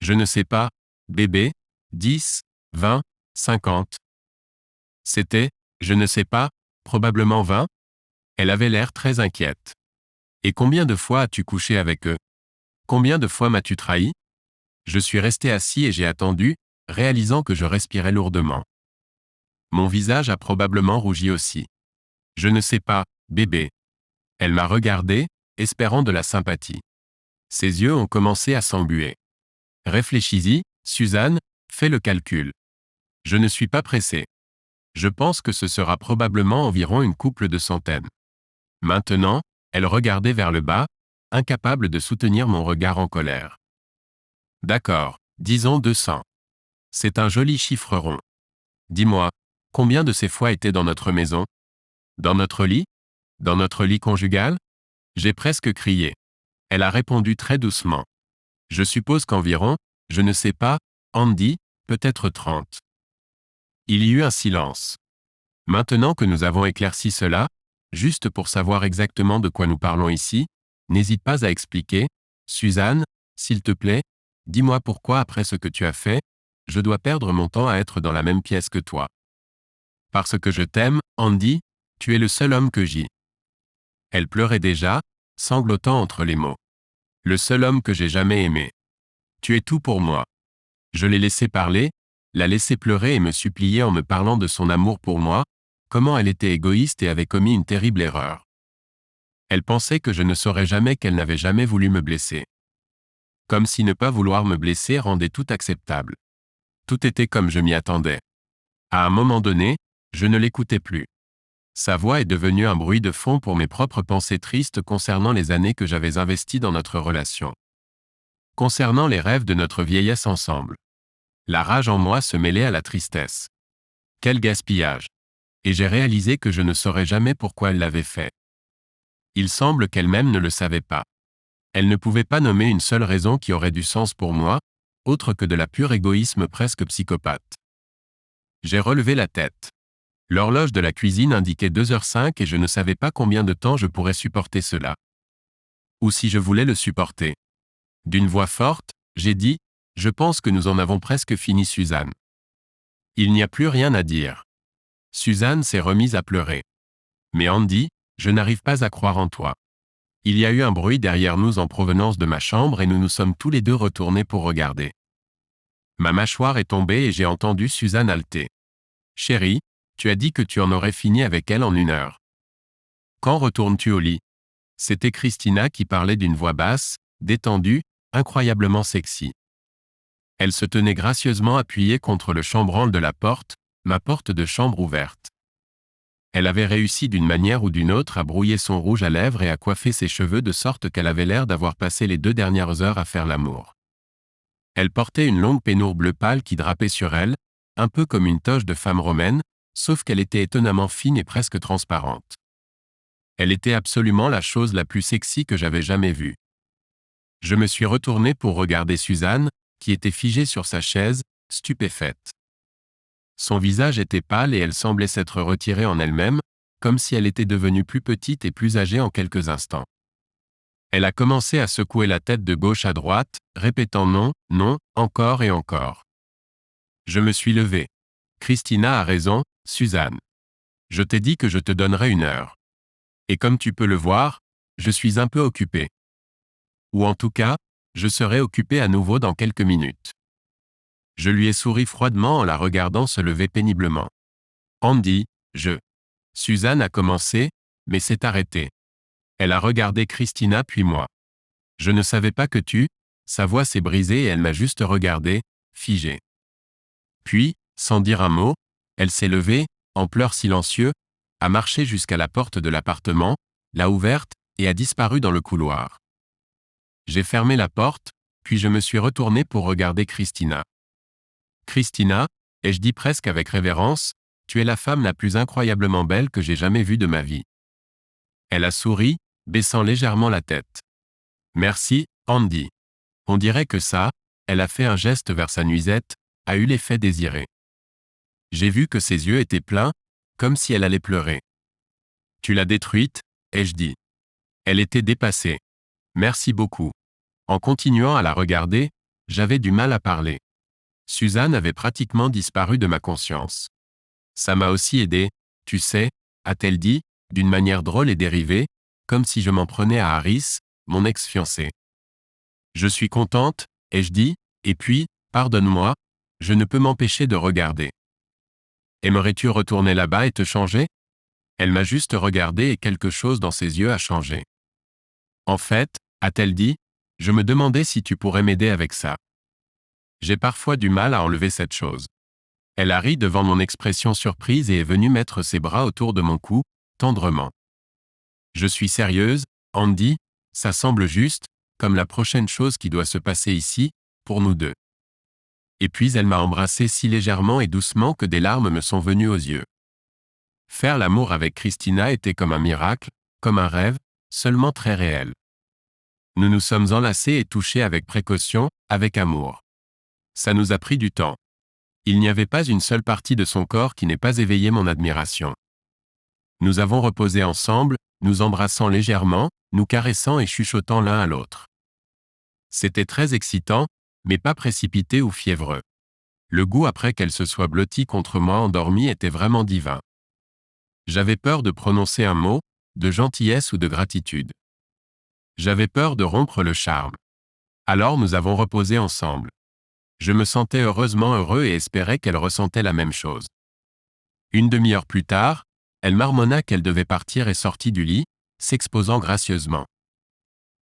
Je ne sais pas, bébé, 10, 20, 50. C'était, je ne sais pas, probablement 20? Elle avait l'air très inquiète. Et combien de fois as-tu couché avec eux? Combien de fois m'as-tu trahi? Je suis resté assis et j'ai attendu, réalisant que je respirais lourdement. Mon visage a probablement rougi aussi. Je ne sais pas, bébé. Elle m'a regardé, espérant de la sympathie. Ses yeux ont commencé à s'embuer. Réfléchis-y, Suzanne, fais le calcul. Je ne suis pas pressé. Je pense que ce sera probablement environ une couple de centaines. Maintenant, elle regardait vers le bas, incapable de soutenir mon regard en colère. D'accord, disons 200. C'est un joli chiffre rond. Dis-moi, combien de ces fois étaient dans notre maison? Dans notre lit? Dans notre lit conjugal? J'ai presque crié. Elle a répondu très doucement. Je suppose qu'environ, je ne sais pas, Andy, peut-être 30. Il y eut un silence. Maintenant que nous avons éclairci cela, juste pour savoir exactement de quoi nous parlons ici, n'hésite pas à expliquer, Suzanne, s'il te plaît, dis-moi pourquoi après ce que tu as fait, je dois perdre mon temps à être dans la même pièce que toi. Parce que je t'aime, Andy, tu es le seul homme que j'ai. Elle pleurait déjà, sanglotant entre les mots. Le seul homme que j'ai jamais aimé. Tu es tout pour moi. Je l'ai laissé parler, la laissé pleurer et me supplier en me parlant de son amour pour moi, comment elle était égoïste et avait commis une terrible erreur. Elle pensait que je ne saurais jamais qu'elle n'avait jamais voulu me blesser. Comme si ne pas vouloir me blesser rendait tout acceptable. Tout était comme je m'y attendais. À un moment donné, je ne l'écoutais plus. Sa voix est devenue un bruit de fond pour mes propres pensées tristes concernant les années que j'avais investies dans notre relation. Concernant les rêves de notre vieillesse ensemble. La rage en moi se mêlait à la tristesse. Quel gaspillage! Et j'ai réalisé que je ne saurais jamais pourquoi elle l'avait fait. Il semble qu'elle-même ne le savait pas. Elle ne pouvait pas nommer une seule raison qui aurait du sens pour moi, autre que de la pure égoïsme presque psychopathe. J'ai relevé la tête. L'horloge de la cuisine indiquait 2h05 et je ne savais pas combien de temps je pourrais supporter cela. Ou si je voulais le supporter. D'une voix forte, j'ai dit, « Je pense que nous en avons presque fini, Suzanne. » Il n'y a plus rien à dire. Suzanne s'est remise à pleurer. Mais Andy, je n'arrive pas à croire en toi. Il y a eu un bruit derrière nous en provenance de ma chambre et nous nous sommes tous les deux retournés pour regarder. Ma mâchoire est tombée et j'ai entendu Suzanne halter. Chérie, tu as dit que tu en aurais fini avec elle en 1 heure. Quand retournes-tu au lit? C'était Christina qui parlait d'une voix basse, détendue, incroyablement sexy. Elle se tenait gracieusement appuyée contre le chambranle de la porte, ma porte de chambre ouverte. Elle avait réussi d'une manière ou d'une autre à brouiller son rouge à lèvres et à coiffer ses cheveux de sorte qu'elle avait l'air d'avoir passé les 2 dernières heures à faire l'amour. Elle portait une longue peignoir bleu pâle qui drapait sur elle, un peu comme une toge de femme romaine, sauf qu'elle était étonnamment fine et presque transparente. Elle était absolument la chose la plus sexy que j'avais jamais vue. Je me suis retourné pour regarder Suzanne, qui était figée sur sa chaise, stupéfaite. Son visage était pâle et elle semblait s'être retirée en elle-même, comme si elle était devenue plus petite et plus âgée en quelques instants. Elle a commencé à secouer la tête de gauche à droite, répétant non, non, encore et encore. Je me suis levé. Christina a raison, Suzanne. Je t'ai dit que je te donnerais 1 heure. Et comme tu peux le voir, je suis un peu occupé. Ou en tout cas, je serai occupé à nouveau dans quelques minutes. Je lui ai souri froidement en la regardant se lever péniblement. Andy, Suzanne a commencé, mais s'est arrêtée. Elle a regardé Christina puis moi. Je ne savais pas que sa voix s'est brisée et elle m'a juste regardé, figée. Puis, sans dire un mot, elle s'est levée, en pleurs silencieux, a marché jusqu'à la porte de l'appartement, l'a ouverte, et a disparu dans le couloir. J'ai fermé la porte, puis je me suis retourné pour regarder Christina. Christina, ai-je dit presque avec révérence, tu es la femme la plus incroyablement belle que j'ai jamais vue de ma vie. Elle a souri, baissant légèrement la tête. Merci, Andy. On dirait que ça, elle a fait un geste vers sa nuisette, a eu l'effet désiré. J'ai vu que ses yeux étaient pleins, comme si elle allait pleurer. Tu l'as détruite, ai-je dit. Elle était dépassée. Merci beaucoup. En continuant à la regarder, j'avais du mal à parler. Suzanne avait pratiquement disparu de ma conscience. Ça m'a aussi aidé, tu sais, a-t-elle dit, d'une manière drôle et dérivée, comme si je m'en prenais à Harris, mon ex-fiancé. Je suis contente, ai-je dit, et puis, pardonne-moi, je ne peux m'empêcher de regarder. Aimerais-tu retourner là-bas et te changer? Elle m'a juste regardé et quelque chose dans ses yeux a changé. En fait, a-t-elle dit, je me demandais si tu pourrais m'aider avec ça. J'ai parfois du mal à enlever cette chose. Elle a ri devant mon expression surprise et est venue mettre ses bras autour de mon cou, tendrement. Je suis sérieuse, Andy, ça semble juste, comme la prochaine chose qui doit se passer ici, pour nous deux. Et puis elle m'a embrassé si légèrement et doucement que des larmes me sont venues aux yeux. Faire l'amour avec Christina était comme un miracle, comme un rêve, seulement très réel. Nous nous sommes enlacés et touchés avec précaution, avec amour. Ça nous a pris du temps. Il n'y avait pas une seule partie de son corps qui n'ait pas éveillé mon admiration. Nous avons reposé ensemble, nous embrassant légèrement, nous caressant et chuchotant l'un à l'autre. C'était très excitant, mais pas précipité ou fiévreux. Le goût après qu'elle se soit blottie contre moi endormie était vraiment divin. J'avais peur de prononcer un mot, de gentillesse ou de gratitude. J'avais peur de rompre le charme. Alors nous avons reposé ensemble. Je me sentais heureusement heureux et espérais qu'elle ressentait la même chose. Une demi-heure plus tard, elle marmonna qu'elle devait partir et sortit du lit, s'exposant gracieusement.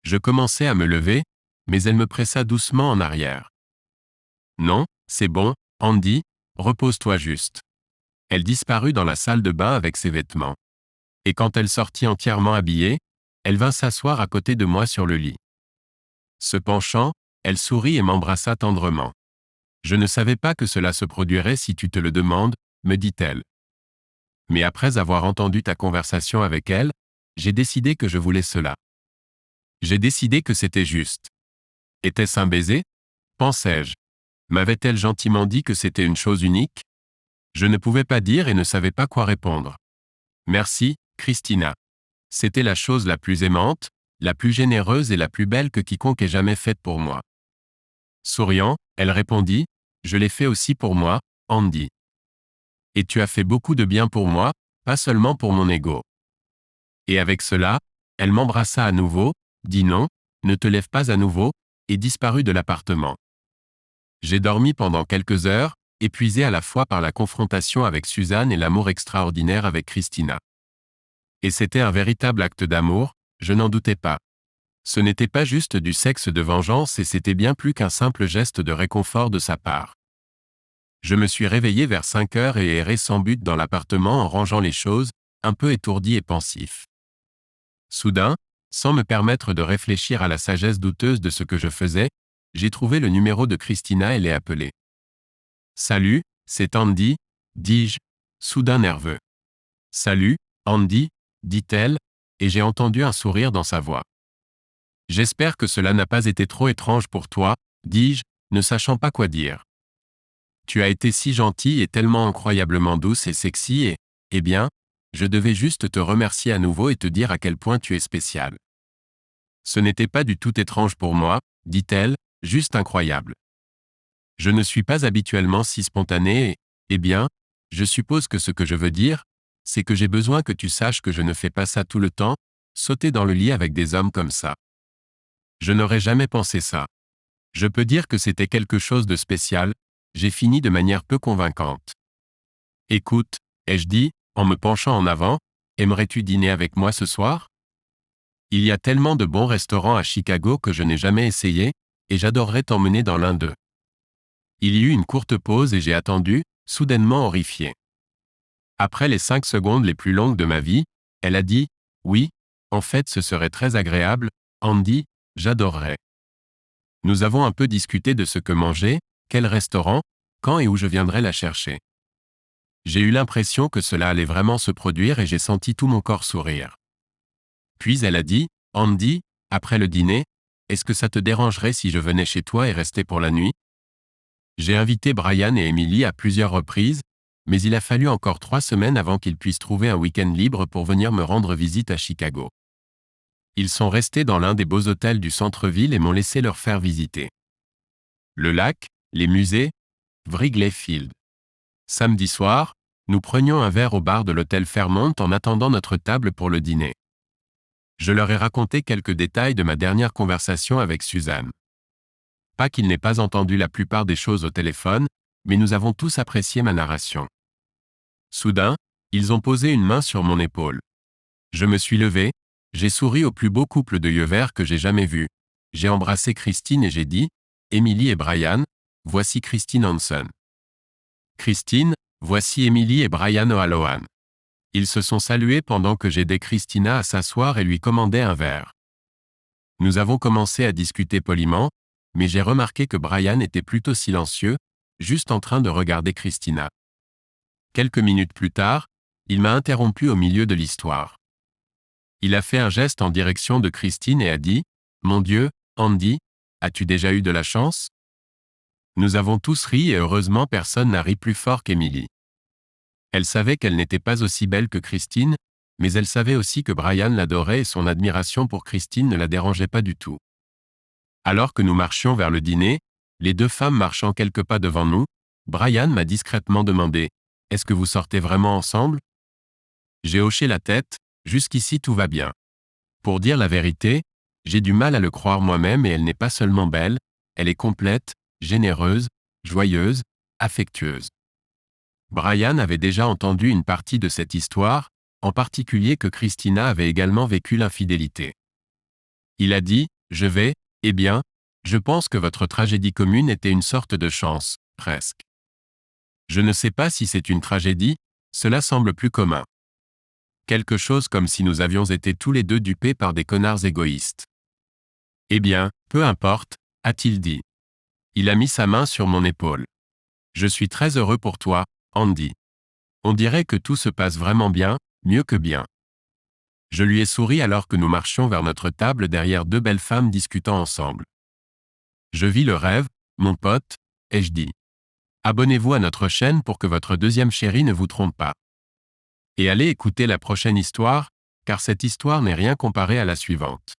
Je commençais à me lever, mais elle me pressa doucement en arrière. Non, c'est bon, Andy, repose-toi juste. Elle disparut dans la salle de bain avec ses vêtements. Et quand elle sortit entièrement habillée, elle vint s'asseoir à côté de moi sur le lit. Se penchant, elle sourit et m'embrassa tendrement. Je ne savais pas que cela se produirait si tu te le demandes, me dit-elle. Mais après avoir entendu ta conversation avec elle, j'ai décidé que je voulais cela. J'ai décidé que c'était juste. Était-ce un baiser? Pensais-je. M'avait-elle gentiment dit que c'était une chose unique? Je ne pouvais pas dire et ne savais pas quoi répondre. Merci, Christina. C'était la chose la plus aimante, la plus généreuse et la plus belle que quiconque ait jamais faite pour moi. Souriant, elle répondit, je l'ai fait aussi pour moi, Andy. Et tu as fait beaucoup de bien pour moi, pas seulement pour mon ego. Et avec cela, elle m'embrassa à nouveau, dit non, ne te lève pas à nouveau, et disparut de l'appartement. J'ai dormi pendant quelques heures, épuisé à la fois par la confrontation avec Suzanne et l'amour extraordinaire avec Christina. Et c'était un véritable acte d'amour, je n'en doutais pas. Ce n'était pas juste du sexe de vengeance et c'était bien plus qu'un simple geste de réconfort de sa part. Je me suis réveillé vers 5 heures et erré sans but dans l'appartement en rangeant les choses, un peu étourdi et pensif. Soudain, sans me permettre de réfléchir à la sagesse douteuse de ce que je faisais, j'ai trouvé le numéro de Christina et l'ai appelée. Salut, c'est Andy, dis-je, soudain nerveux. Salut, Andy, dit-elle, et j'ai entendu un sourire dans sa voix. J'espère que cela n'a pas été trop étrange pour toi, dis-je, ne sachant pas quoi dire. Tu as été si gentille et tellement incroyablement douce et sexy et, eh bien, je devais juste te remercier à nouveau et te dire à quel point tu es spécial. Ce n'était pas du tout étrange pour moi, dit-elle, juste incroyable. Je ne suis pas habituellement si spontanée et, eh bien, je suppose que ce que je veux dire, c'est que j'ai besoin que tu saches que je ne fais pas ça tout le temps, sauter dans le lit avec des hommes comme ça. Je n'aurais jamais pensé ça. Je peux dire que c'était quelque chose de spécial, j'ai fini de manière peu convaincante. Écoute, ai-je dit, en me penchant en avant, aimerais-tu dîner avec moi ce soir? Il y a tellement de bons restaurants à Chicago que je n'ai jamais essayé, et j'adorerais t'emmener dans l'un d'eux. Il y eut une courte pause et j'ai attendu, soudainement horrifié. Après les 5 secondes les plus longues de ma vie, elle a dit, oui, en fait ce serait très agréable, Andy, j'adorerais. Nous avons un peu discuté de ce que manger, quel restaurant, quand et où je viendrais la chercher. J'ai eu l'impression que cela allait vraiment se produire et j'ai senti tout mon corps sourire. Puis elle a dit, Andy, après le dîner, est-ce que ça te dérangerait si je venais chez toi et restais pour la nuit? J'ai invité Brian et Emily à plusieurs reprises, mais il a fallu encore 3 semaines avant qu'ils puissent trouver un week-end libre pour venir me rendre visite à Chicago. Ils sont restés dans l'un des beaux hôtels du centre-ville et m'ont laissé leur faire visiter le lac, les musées, Wrigley Field. Samedi soir, nous prenions un verre au bar de l'hôtel Fairmont en attendant notre table pour le dîner. Je leur ai raconté quelques détails de ma dernière conversation avec Suzanne. Pas qu'ils n'aient pas entendu la plupart des choses au téléphone, mais nous avons tous apprécié ma narration. Soudain, ils ont posé une main sur mon épaule. Je me suis levé, j'ai souri au plus beau couple de yeux verts que j'ai jamais vu. J'ai embrassé Christine et j'ai dit, Emily et Brian, voici Christine Hanson. Christine, voici Emily et Brian O'Halloran. Ils se sont salués pendant que j'aidais Christina à s'asseoir et lui commandais un verre. Nous avons commencé à discuter poliment, mais j'ai remarqué que Brian était plutôt silencieux, juste en train de regarder Christina. Quelques minutes plus tard, il m'a interrompu au milieu de l'histoire. Il a fait un geste en direction de Christine et a dit, Mon Dieu, Andy, as-tu déjà eu de la chance? Nous avons tous ri et heureusement personne n'a ri plus fort qu'Emily. Elle savait qu'elle n'était pas aussi belle que Christine, mais elle savait aussi que Brian l'adorait et son admiration pour Christine ne la dérangeait pas du tout. Alors que nous marchions vers le dîner, les deux femmes marchant quelques pas devant nous, Brian m'a discrètement demandé « Est-ce que vous sortez vraiment ensemble ?» J'ai hoché la tête, jusqu'ici tout va bien. Pour dire la vérité, j'ai du mal à le croire moi-même et elle n'est pas seulement belle, elle est complète, généreuse, joyeuse, affectueuse. Brian avait déjà entendu une partie de cette histoire, en particulier que Christina avait également vécu l'infidélité. Il a dit, eh bien, je pense que votre tragédie commune était une sorte de chance, presque. Je ne sais pas si c'est une tragédie, cela semble plus commun. Quelque chose comme si nous avions été tous les deux dupés par des connards égoïstes. Eh bien, peu importe, a-t-il dit. Il a mis sa main sur mon épaule. Je suis très heureux pour toi, Andy. On dirait que tout se passe vraiment bien, mieux que bien. Je lui ai souri alors que nous marchions vers notre table derrière deux belles femmes discutant ensemble. Je vis le rêve, mon pote, ai-je dit. Abonnez-vous à notre chaîne pour que votre deuxième chérie ne vous trompe pas. Et allez écouter la prochaine histoire, car cette histoire n'est rien comparée à la suivante.